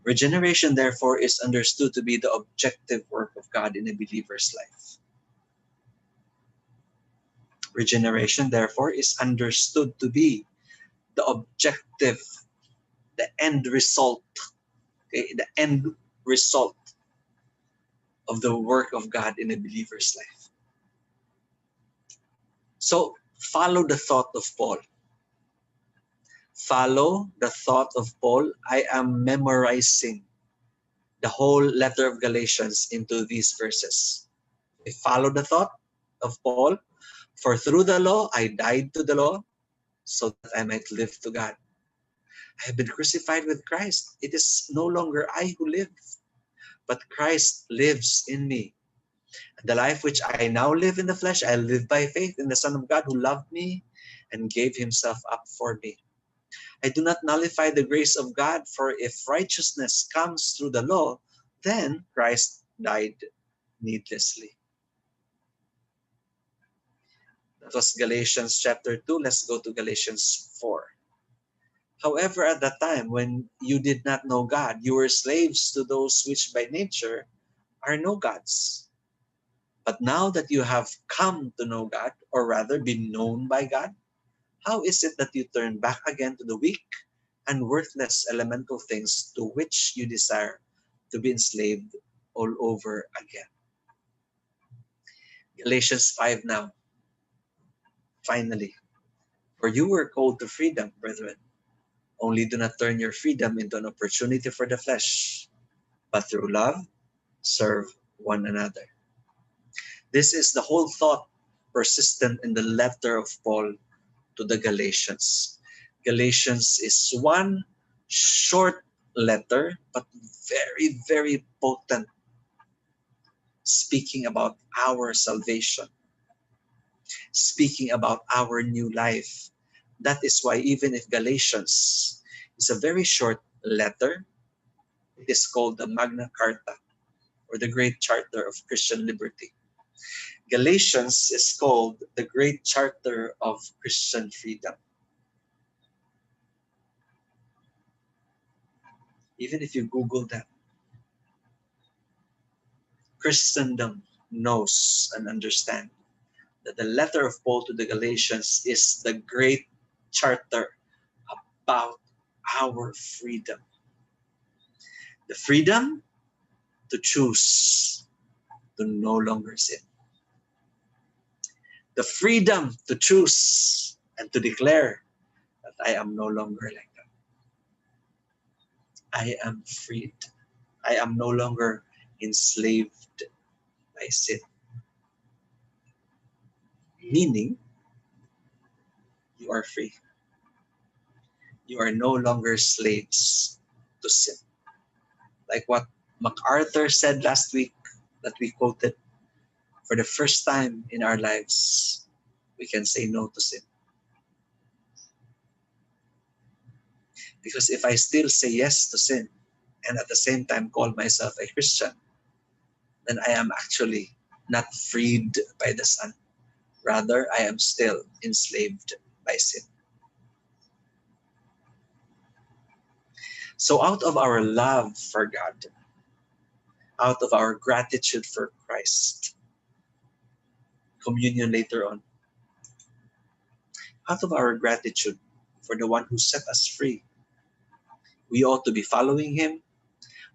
Regeneration, therefore, is understood to be the objective work of God in a believer's life. Regeneration, therefore, is understood to be the objective, the end result, okay, the end result of the work of God in a believer's life. So, follow the thought of Paul. Follow the thought of Paul. I am memorizing the whole letter of Galatians into these verses. Follow the thought of Paul. For through the law, I died to the law so that I might live to God. I have been crucified with Christ. It is no longer I who live, but Christ lives in me. And the life which I now live in the flesh, I live by faith in the Son of God who loved me and gave himself up for me. I do not nullify the grace of God, for if righteousness comes through the law, then Christ died needlessly. That was Galatians chapter 2. Let's go to Galatians 4. However, at that time, when you did not know God, you were slaves to those which by nature are no gods. But now that you have come to know God, or rather been known by God, how is it that you turn back again to the weak and worthless elemental things to which you desire to be enslaved all over again? Galatians 5 now. Finally, for you were called to freedom, brethren. Only do not turn your freedom into an opportunity for the flesh, but through love, serve one another. This is the whole thought persistent in the letter of Paul to the Galatians. Galatians is one short letter, but very, very potent, speaking about our salvation. speaking about our new life. That is why even if Galatians is a very short letter, it is called the Magna Carta, or the Great Charter of Christian Liberty. Galatians is called the Great Charter of Christian Freedom. Even if you Google that, Christendom knows and understands that the letter of Paul to the Galatians is the Great Charter about our freedom. The freedom to choose to no longer sin. The freedom to choose and to declare that I am no longer like that. I am freed. I am no longer enslaved by sin. Meaning, you are free. You are no longer slaves to sin. Like what MacArthur said last week that we quoted, for the first time in our lives, we can say no to sin. Because if I still say yes to sin and at the same time call myself a Christian, then I am actually not freed by the Son. Rather, I am still enslaved by sin. So out of our love for God, out of our gratitude for Christ, communion later on, out of our gratitude for the one who set us free, we ought to be following him,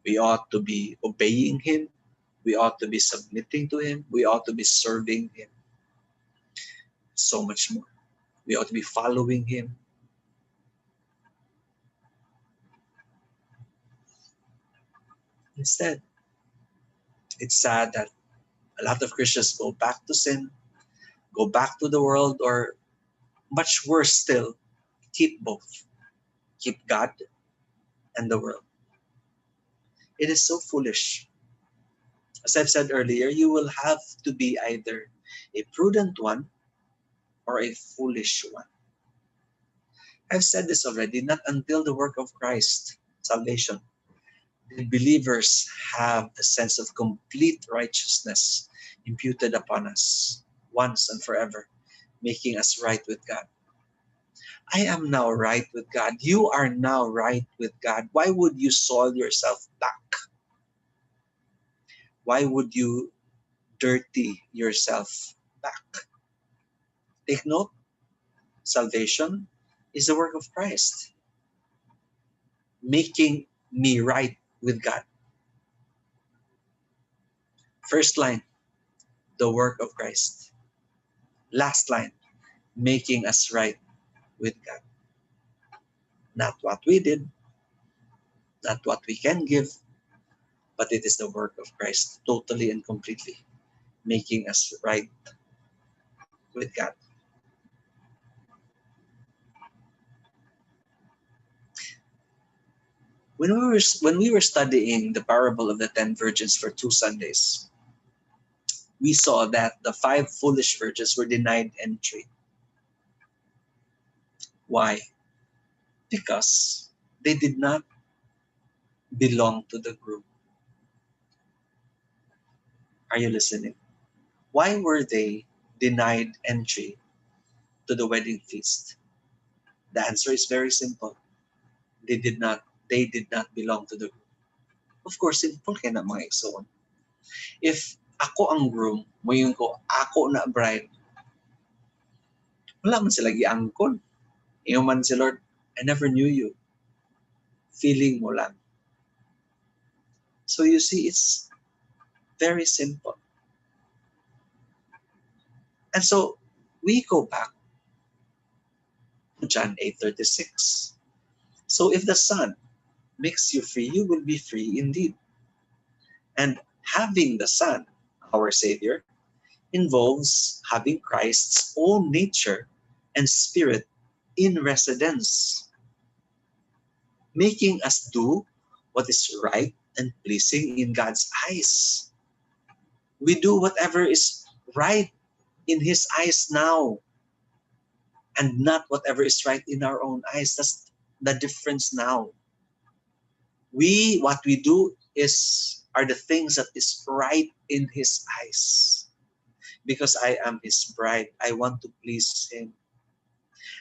we ought to be obeying him, we ought to be submitting to him, we ought to be serving him. So much more. We ought to be following him. Instead, it's sad that a lot of Christians go back to sin, go back to the world, or much worse still, keep both. Keep God and the world. It is so foolish. As I've said earlier, you will have to be either a prudent one or a foolish one. I've said this already, not until the work of Christ, salvation, did believers have the sense of complete righteousness imputed upon us once and forever, making us right with God. I am now right with God. You are now right with God. Why would you soil yourself back? Why would you dirty yourself back? Take note, salvation is the work of Christ, making me right with God. First line, the work of Christ. Last line, making us right with God. Not what we did, not what we can give, but it is the work of Christ totally and completely, making us right with God. When we were studying the parable of the 10 virgins for 2 Sundays, we saw that the 5 foolish virgins were denied entry. Why? Because they did not belong to the group. Are you listening? Why were they denied entry to the wedding feast? The answer is very simple. They did not belong to the group. Of course, simple kaya na mga igsoon. If ako ang groom, moyong ko, ako na bride, wala man sila giangkon. Iyo man si Lord, I never knew you. Feeling mo lang. So you see, it's very simple. And so we go back to John 8:36. So if the Son makes you free, you will be free indeed. And having the Son, our Savior, involves having Christ's own nature and spirit in residence, making us do what is right and pleasing in God's eyes. We do whatever is right in His eyes now, and not whatever is right in our own eyes. That's the difference now. What we do are the things that is right in His eyes. Because I am His bride, I want to please Him.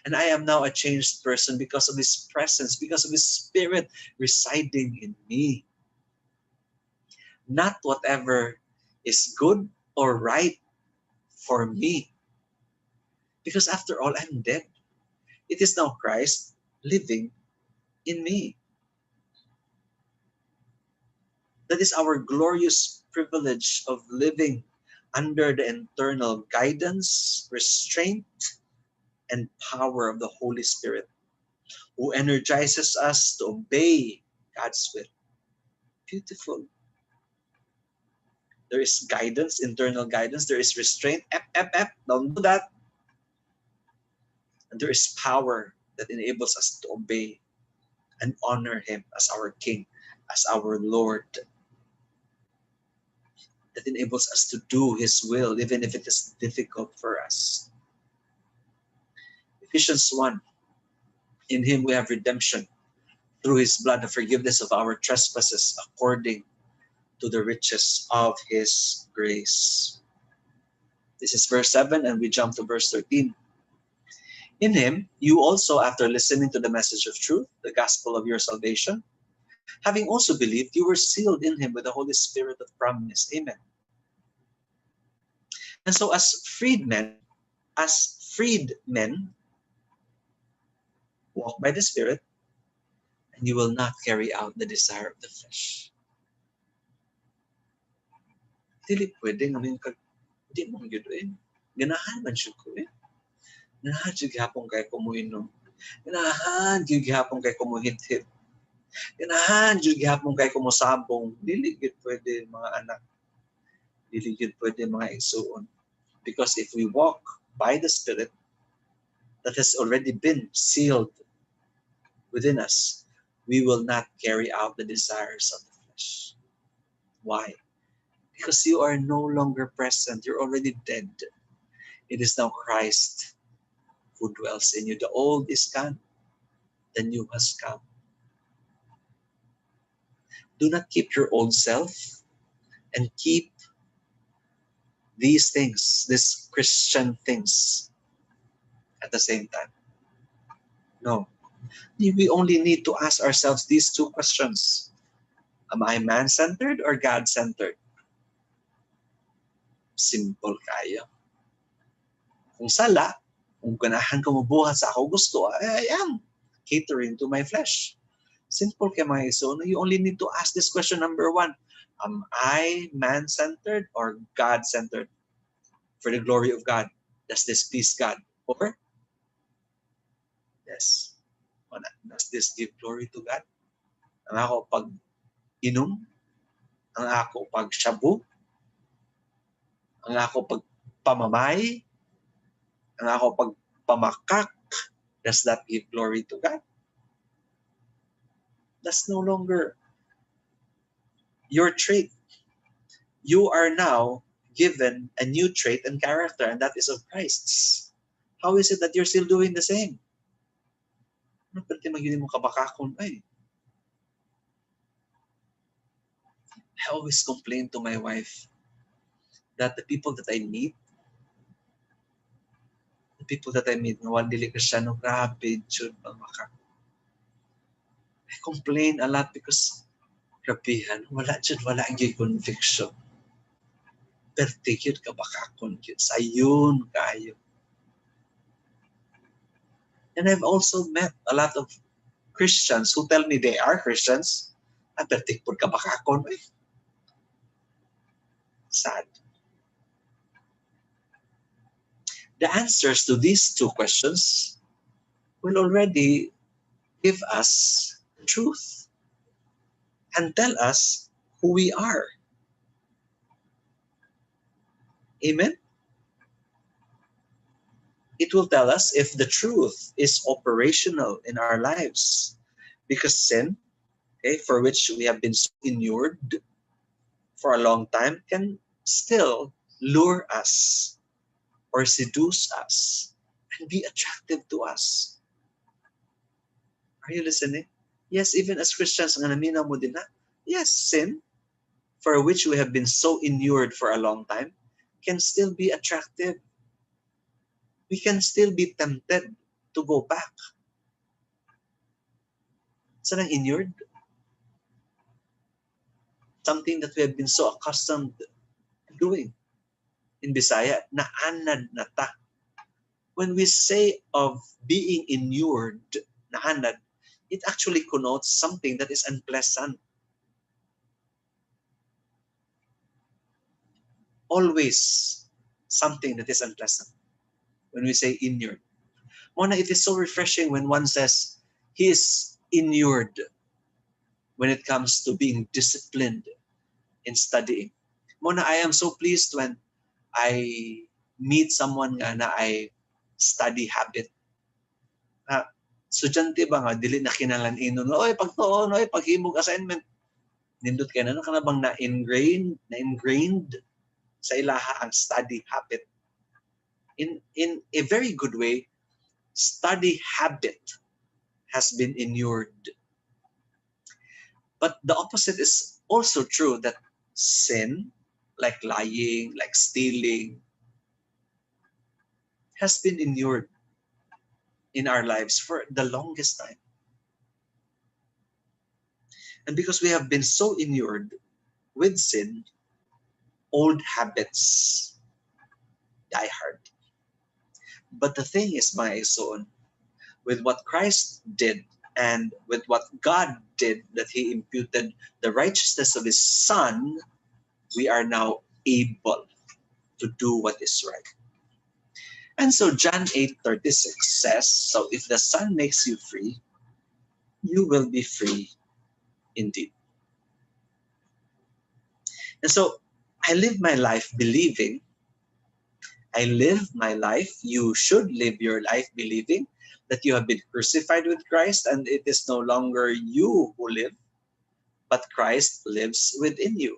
And I am now a changed person because of His presence, because of His Spirit residing in me. Not whatever is good or right for me. Because after all, I'm dead. It is now Christ living in me. That is our glorious privilege of living under the internal guidance, restraint, and power of the Holy Spirit, who energizes us to obey God's will. Beautiful. There is guidance, internal guidance. There is restraint. Don't do that. And there is power that enables us to obey and honor Him as our King, as our Lord. That enables us to do His will, even if it is difficult for us. Ephesians 1. In Him we have redemption through His blood, the forgiveness of our trespasses according to the riches of His grace. This is verse 7, and we jump to verse 13. In Him, you also, after listening to the message of truth, the gospel of your salvation, having also believed, you were sealed in Him with the Holy Spirit of promise. Amen. And so as freedmen, walk by the Spirit, and you will not carry out the desire of the flesh. Dili pwede ngayon di mo gyud ganahan man siya ko ganahan siya gihapon kay kumuinom, ganahan siya gihapon kay kumuhit-hit, ganahan siya gihapon kay kumusabong. Dili gyud pwede mga anak, dili gyud pwede mga igsuon. Because if we walk by the Spirit that has already been sealed within us, we will not carry out the desires of the flesh. Why? Because you are no longer present. You're already dead. It is now Christ who dwells in you. The old is gone. The new has come. Do not keep your old self and keep these things, these Christian things, at the same time. No. We only need to ask ourselves these two questions. Am I man-centered or God-centered? Simple kayo. Kung sala, kung ganahan ko mabuhat sa ako gusto, I am catering to my flesh. Simple kay mga iso. You only need to ask this question, number 1. Am I man-centered or God-centered? For the glory of God. Does this please God? Or, yes, does this give glory to God? Ang ako pag inom, ang ako pag shabu, ang ako pag pamamay, ang ako pag pamakak, does that give glory to God? That's no longer your trait. You are now given a new trait and character, and that is of Christ's. How is it that you're still doing the same? Ano pwede magiging mo kabakakon? I always complain to my wife that the people that I meet, na wala dili Kristiyano, grabe, jud makak. I complain a lot because grabihan, wala ang conviction. Pertikid ka bakakon yun. Sayon kayo. And I've also met a lot of Christians who tell me they are Christians. Pertikid ka bakakon. Sad. The answers to these two questions will already give us truth and tell us who we are. Amen? It will tell us if the truth is operational in our lives. Because sin, for which we have been so inured for a long time, can still lure us or seduce us and be attractive to us. Are you listening? Yes, even as Christians, ang naminaw mo din na, yes, sin, for which we have been so inured for a long time, can still be attractive. We can still be tempted to go back. Saan ang inured? Something that we have been so accustomed doing. In Bisaya, naanad na ta. When we say of being inured, naanad, it actually connotes something that is unpleasant. Always something that is unpleasant when we say inured. Mona, it is so refreshing when one says he is inured when it comes to being disciplined in studying. Mona, I am so pleased when I meet someone nga na I study habit. Estudyante ba nga, dili na kinalan inon, oy, pagtuon, oy, paghimog assignment. Nindot ka na bang na-ingrained sa ilaha ang study habit. In a very good way, study habit has been inured. But the opposite is also true, that sin, like lying, like stealing, has been inured in our lives for the longest time. And because we have been so inured with sin, old habits die hard. But the thing is, my son, with what Christ did and with what God did, that he imputed the righteousness of his Son, we are now able to do what is right. And so John 8:36 says, so if the Son makes you free, you will be free indeed. And so I live my life believing, you should live your life believing that you have been crucified with Christ, and it is no longer you who live, but Christ lives within you.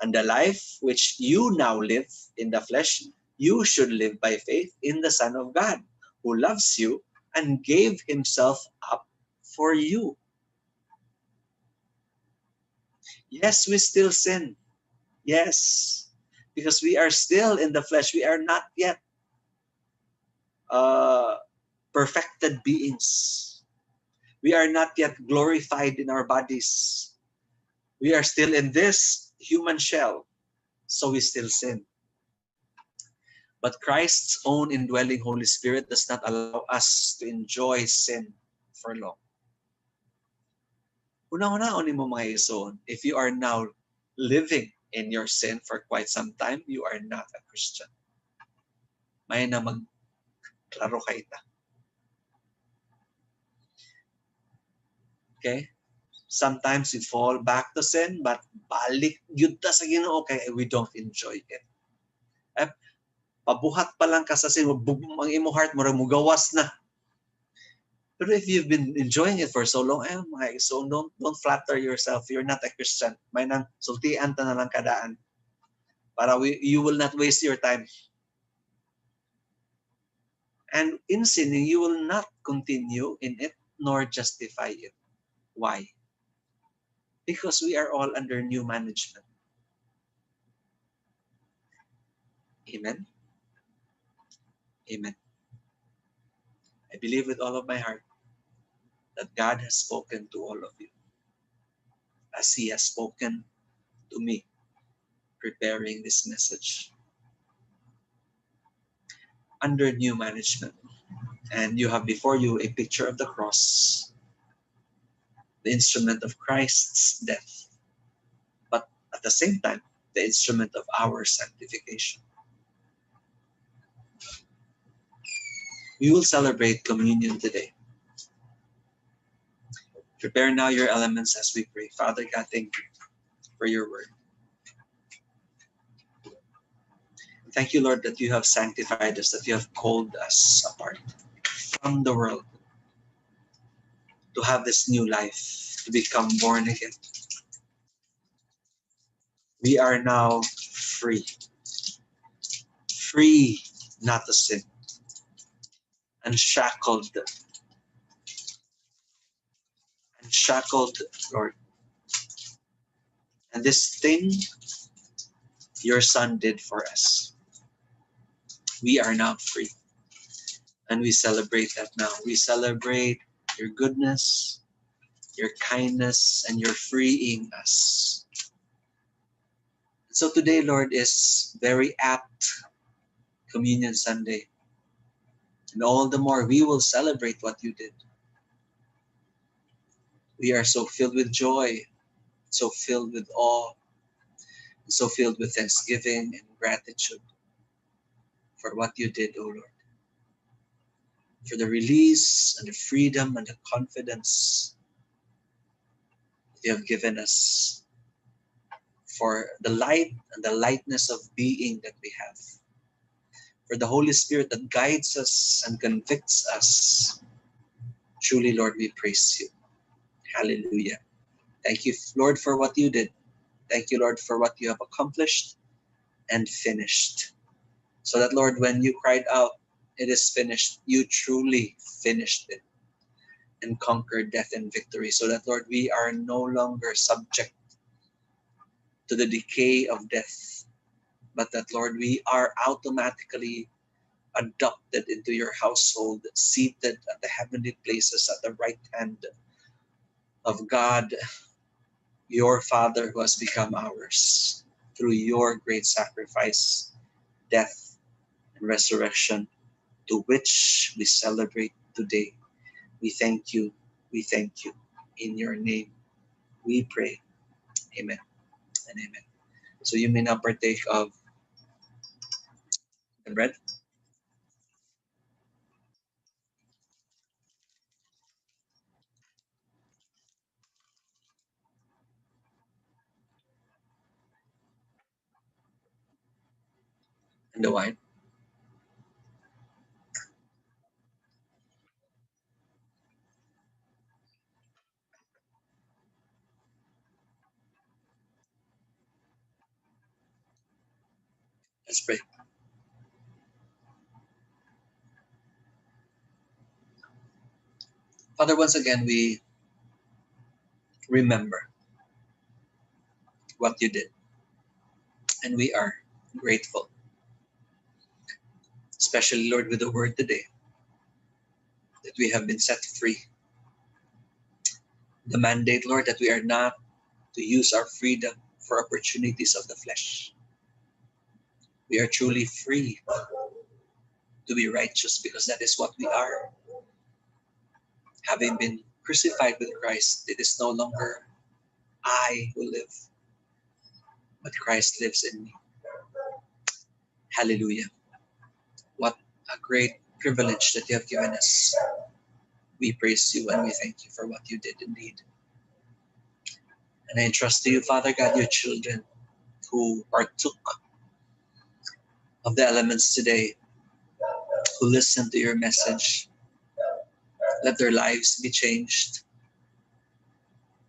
And the life which you now live in the flesh, you should live by faith in the Son of God, who loves you and gave himself up for you. Yes, we still sin. Yes, because we are still in the flesh. We are not yet perfected beings. We are not yet glorified in our bodies. We are still in this human shell, so we still sin. But Christ's own indwelling Holy Spirit does not allow us to enjoy sin for long. Una-unaon mo mga ison, if you are now living in your sin for quite some time, you are not a Christian. May na magklaro ka ita. Okay? Sometimes we fall back to sin, but balik yun ta sa Ginoo, okay, we don't enjoy it. Pabuhat pa lang ka sa sin, ang imo heart mo, mugawas na. Pero if you've been enjoying it for so long, so don't flatter yourself. You're not a Christian. May nang sultian ta na lang kadaan. Para you will not waste your time. And in sinning, you will not continue in it nor justify it. Why? Because we are all under new management. Amen? Amen. I believe with all of my heart that God has spoken to all of you as he has spoken to me preparing this message. Under new management. And you have before you a picture of the cross, the instrument of Christ's death, but at the same time, the instrument of our sanctification. We will celebrate communion today. Prepare now your elements as we pray. Father God, thank you for your word. Thank you, Lord, that you have sanctified us, that you have called us apart from the world to have this new life, to become born again. We are now free. Free not to sin. Unshackled, Lord. And this thing your Son did for us. We are now free. And we celebrate that now. We celebrate your goodness, your kindness, and your freeing us. So today, Lord, is very apt Communion Sunday. And all the more we will celebrate what you did. We are so filled with joy, so filled with awe, so filled with thanksgiving and gratitude for what you did, O Lord. For the release and the freedom and the confidence you have given us. For the light and the lightness of being that we have. For the Holy Spirit that guides us and convicts us. Truly, Lord, we praise you. Hallelujah. Thank you, Lord, for what you did. Thank you, Lord, for what you have accomplished and finished. So that, Lord, when you cried out, it is finished, you truly finished it and conquered death and victory. So that, Lord, we are no longer subject to the decay of death, but that, Lord, we are automatically adopted into your household, seated at the heavenly places at the right hand of God, your Father, who has become ours through your great sacrifice, death, and resurrection, to which we celebrate today. We thank you. We thank you. In your name, we pray. Amen and amen. So you may now partake of the bread. And the wine. Let's pray. Father, once again, we remember what you did. And we are grateful. Especially, Lord, with the word today, that we have been set free. The mandate, Lord, that we are not to use our freedom for opportunities of the flesh. We are truly free to be righteous because that is what we are. Having been crucified with Christ, it is no longer I who live, but Christ lives in me. Hallelujah. What a great privilege that you have given us. We praise you and we thank you for what you did indeed. And I entrust to you, Father God, your children who partook of the elements today, who listened to your message. Let their lives be changed.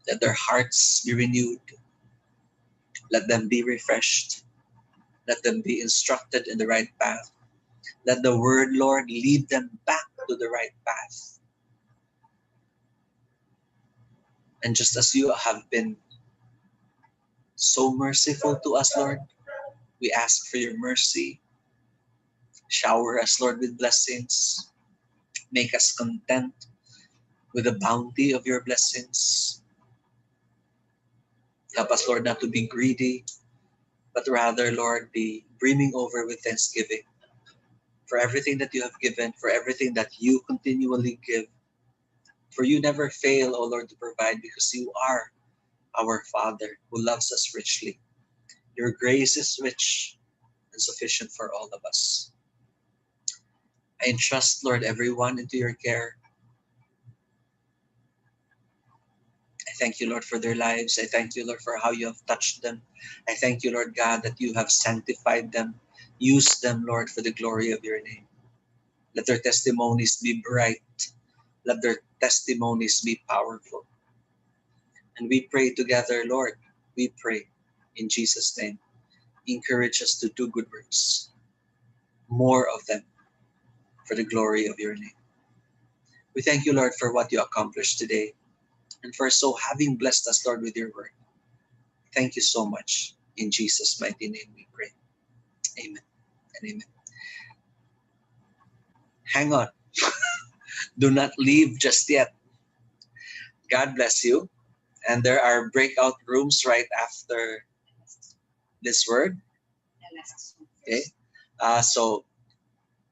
Let their hearts be renewed. Let them be refreshed. Let them be instructed in the right path. Let the word, Lord, lead them back to the right path. And just as you have been so merciful to us, Lord, we ask for your mercy. Shower us, Lord, with blessings. Make us content with the bounty of your blessings. Help us, Lord, not to be greedy, but rather, Lord, be brimming over with thanksgiving for everything that you have given, for everything that you continually give. For you never fail, O Lord, to provide because you are our Father who loves us richly. Your grace is rich and sufficient for all of us. I entrust, Lord, everyone into your care. I thank you, Lord, for their lives. I thank you, Lord, for how you have touched them. I thank you, Lord God, that you have sanctified them. Use them, Lord, for the glory of your name. Let their testimonies be bright. Let their testimonies be powerful. And we pray together, Lord, we pray in Jesus' name. Encourage us to do good works. more of them for the glory of your name. We thank you, Lord, for what you accomplished today and for so having blessed us, Lord, with your word. Thank you so much. In Jesus' mighty name we pray. Amen and amen. Hang on. Do not leave just yet. God bless you. And there are breakout rooms right after this word. The last one. Okay. So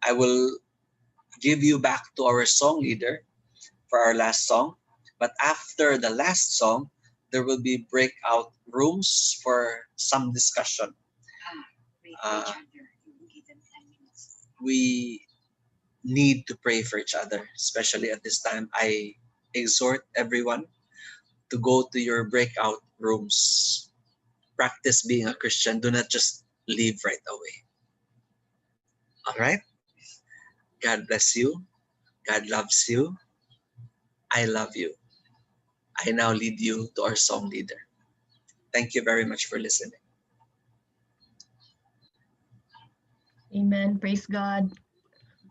I will give you back to our song leader for our last song. But after the last song, there will be breakout rooms for some discussion. Pray for each other. Give them 10 minutes. We need to pray for each other, especially at this time. I exhort everyone to go to your breakout rooms. Practice being a Christian. Do not just leave right away. All right? God bless you. God loves you. I love you. I now lead you to our song leader. Thank you very much for listening. Amen. Praise God.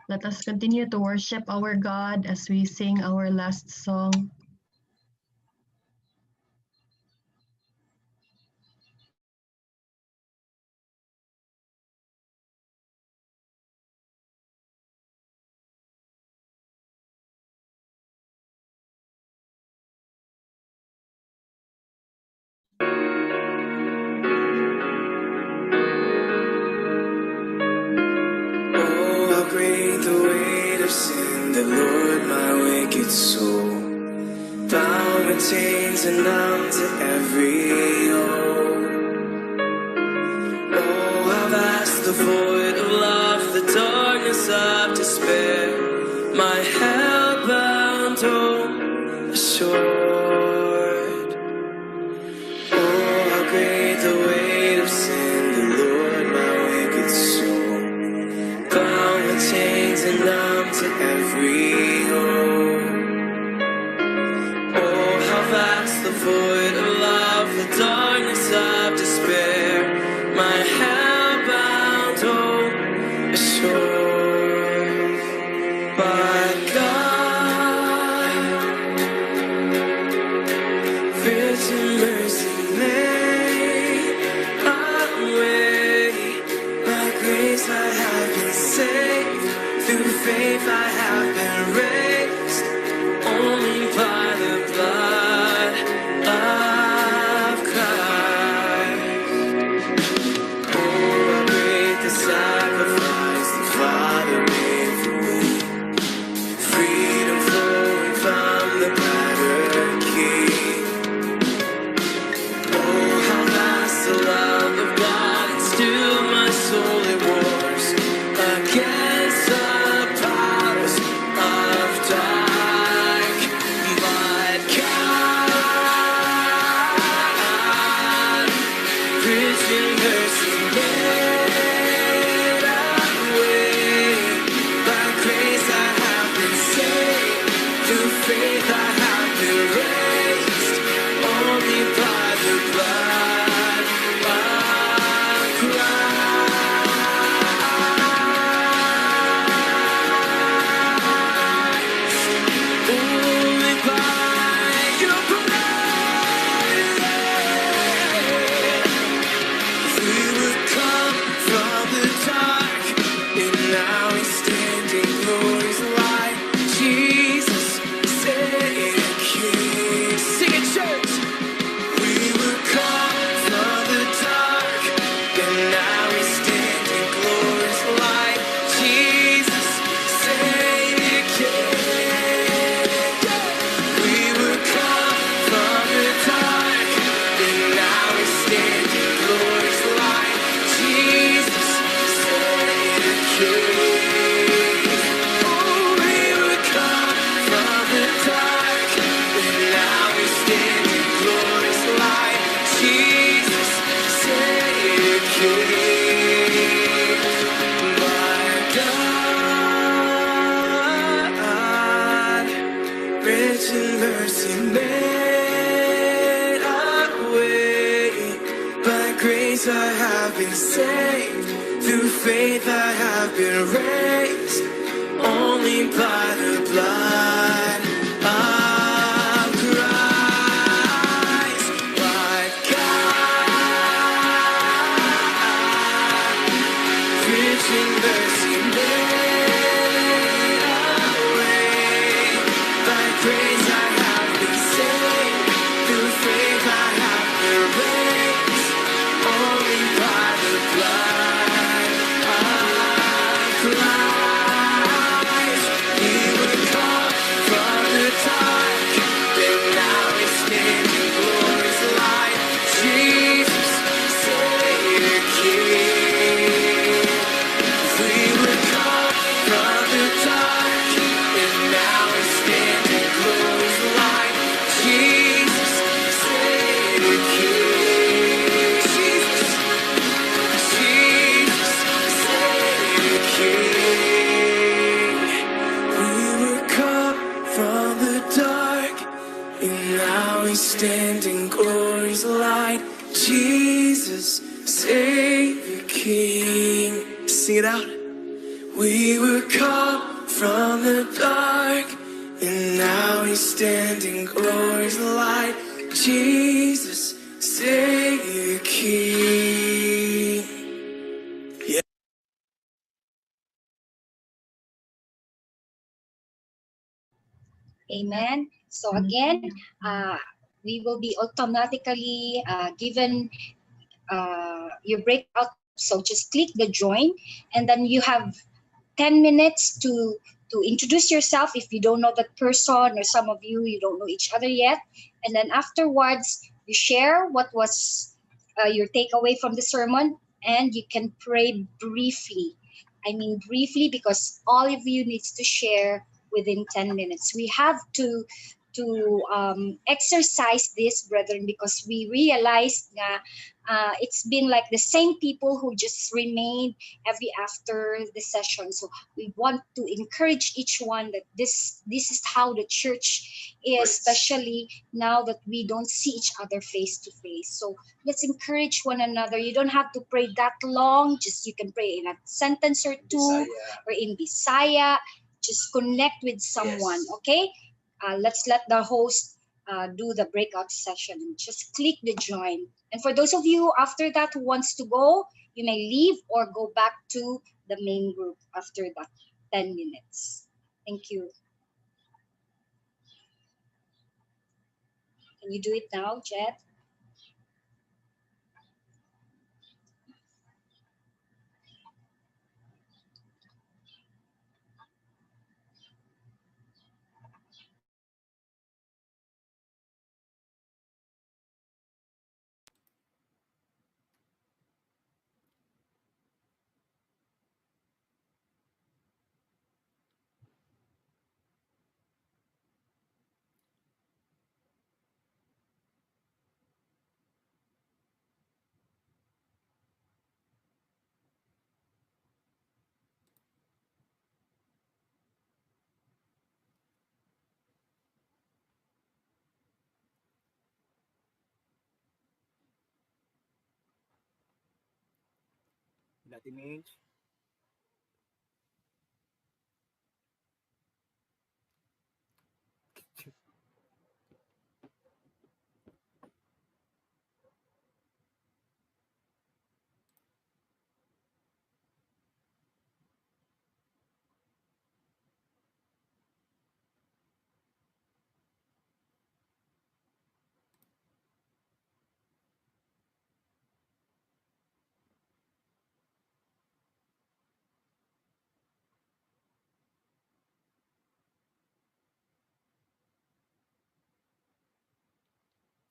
Let us continue to worship our God as we sing our last song. Oh, how great the weight of sin that Lord my wicked soul, bound with chains and numb to every yoke. Oh, how vast the void of love, the darkness of despair, my hell-bound hope assured. Oh, how great the weight of sin, the Lord my wicked soul, bound with chains and numb to every hope. Oh, how vast the void of love, the darkness of despair, my hell-bound hope assured. But God, rich in mercy, made a way. By grace I have been saved, through faith I have been raised, only by the blood of Christ. Oh, how great the sacrifice the Father made for me, freedom flowing from the battered key. Oh, grace I have been saved, through faith I have been raised, only by the blood of Christ. But God, rich in mercy, made a way. By grace I have been saved, through faith I have been raised, only by the blood of Christ. We were called from the dark, and now we stand in glory's light. Jesus, Savior, King. We were called from the dark, and now we stand in glory's light. Jesus, Savior, King. Jesus, Jesus, Savior, King. We were called from the dark, and now we stand in glory's light. Jesus, Savior, King. Sing it out. We were called from the dark, and now we stand in glory's light. Jesus, Savior, King. Amen. So again, we will be automatically given your breakout. So just click the join, and then you have 10 minutes to introduce yourself if you don't know that person, or some of you don't know each other yet. And then afterwards, you share what was your takeaway from the sermon, and you can pray briefly. I mean briefly, because all of you needs to share within 10 minutes. We have to exercise this, brethren, because we realized that it's been like the same people who just remain every after the session. So we want to encourage each one that this is how the church is, especially now that we don't see each other face to face. So let's encourage one another. You don't have to pray that long. Just you can pray in a sentence or two, or in Bisaya. Just connect with someone, okay? Let's let the host do the breakout session, and just click the join. And for those of you after that who wants to go, you may leave or go back to the main group after that 10 minutes. Thank you. Can you do it now, Jet? Dati Minch.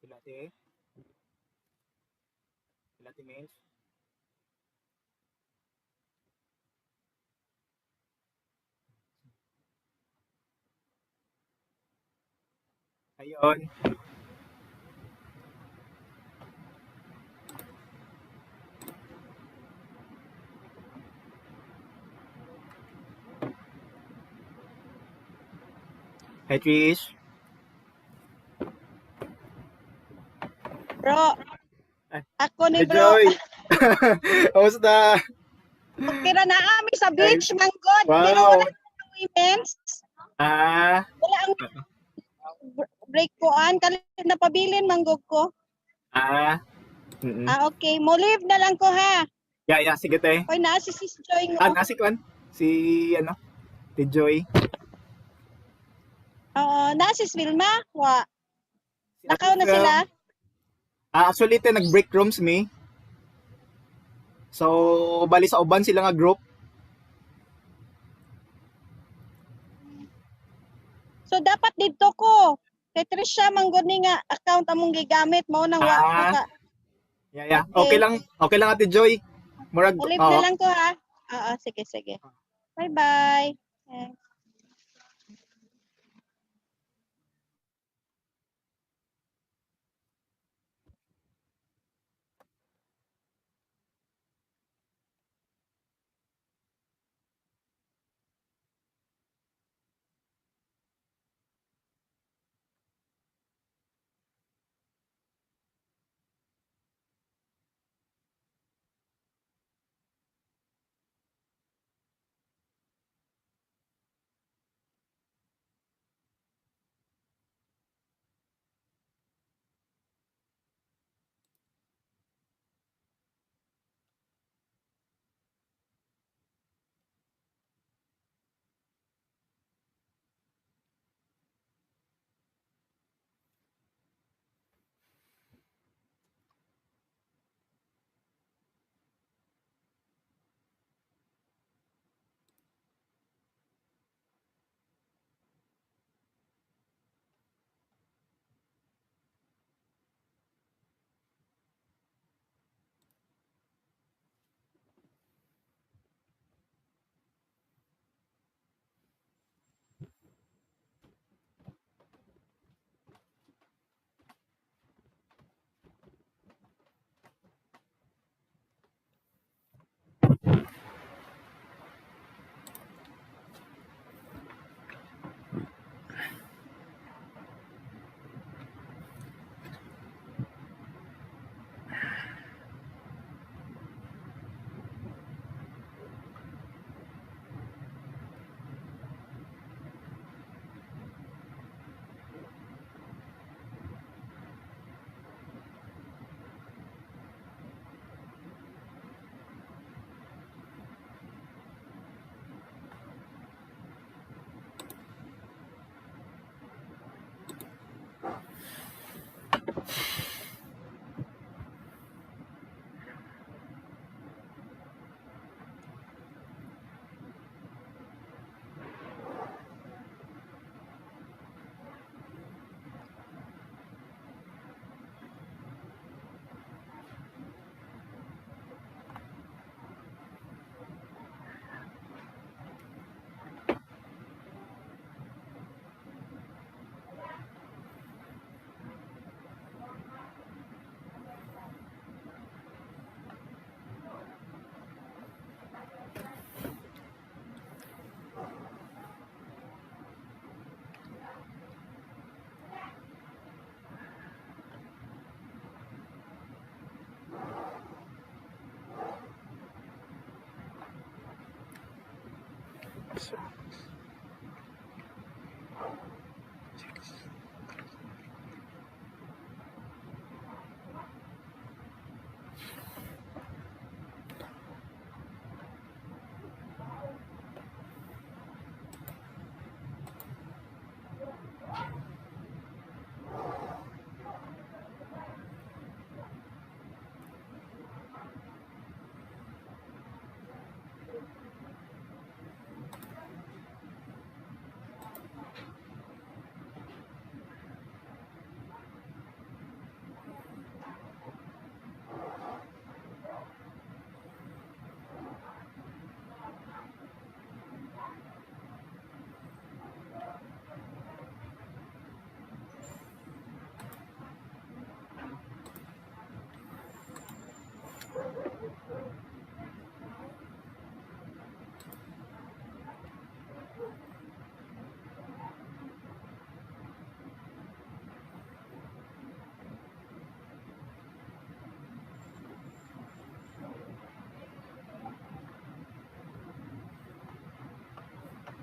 Dati. Dati Minch. Ayun. Hey, Trish. Bro, Ay, ako ni Hey, bro. Joy. Kamusta? Okay ra na ami sa beach manggod. Pero Wow. wala ang women's. Ah, Wala ang break ko an kali napabilin manggod ko. ah. Mm. Okay, mo leave na lang ko ha. Yeah, sige te. Koy na si Sis Joy Ah, ngo. nasi Kwan? Si ano? Si Joy. Oo, na si Wilma. Wa. Si Nakaw na Ate Fel. sila. Actually te nag-break rooms me. So, bali sa uban sila nga group. So dapat dito ko. Kay Trisha manggod ni nga account among gigamit mao nang wa ko Ah, ka. yeah. Okay lang. Okay lang Ate Joy. Murag, Mo leave na lang ko ha. Oo, sige. Bye-bye. Okay.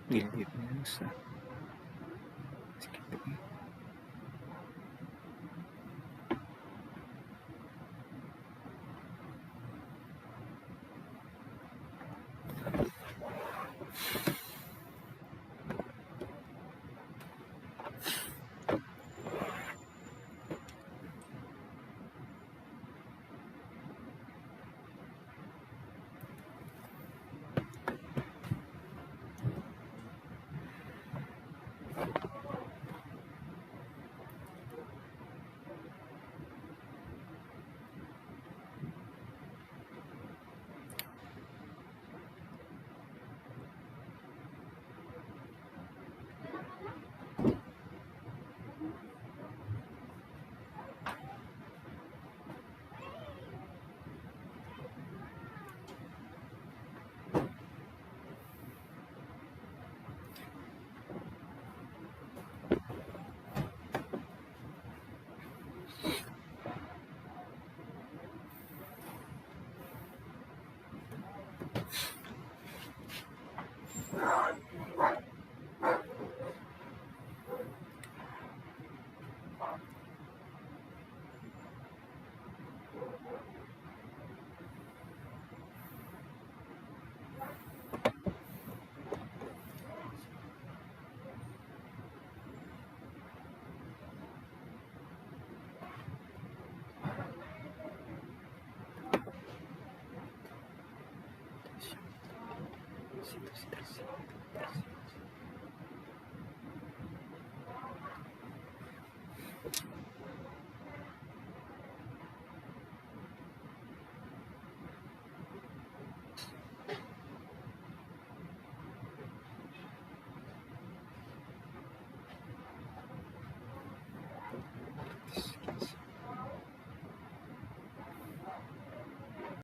Gilgit News.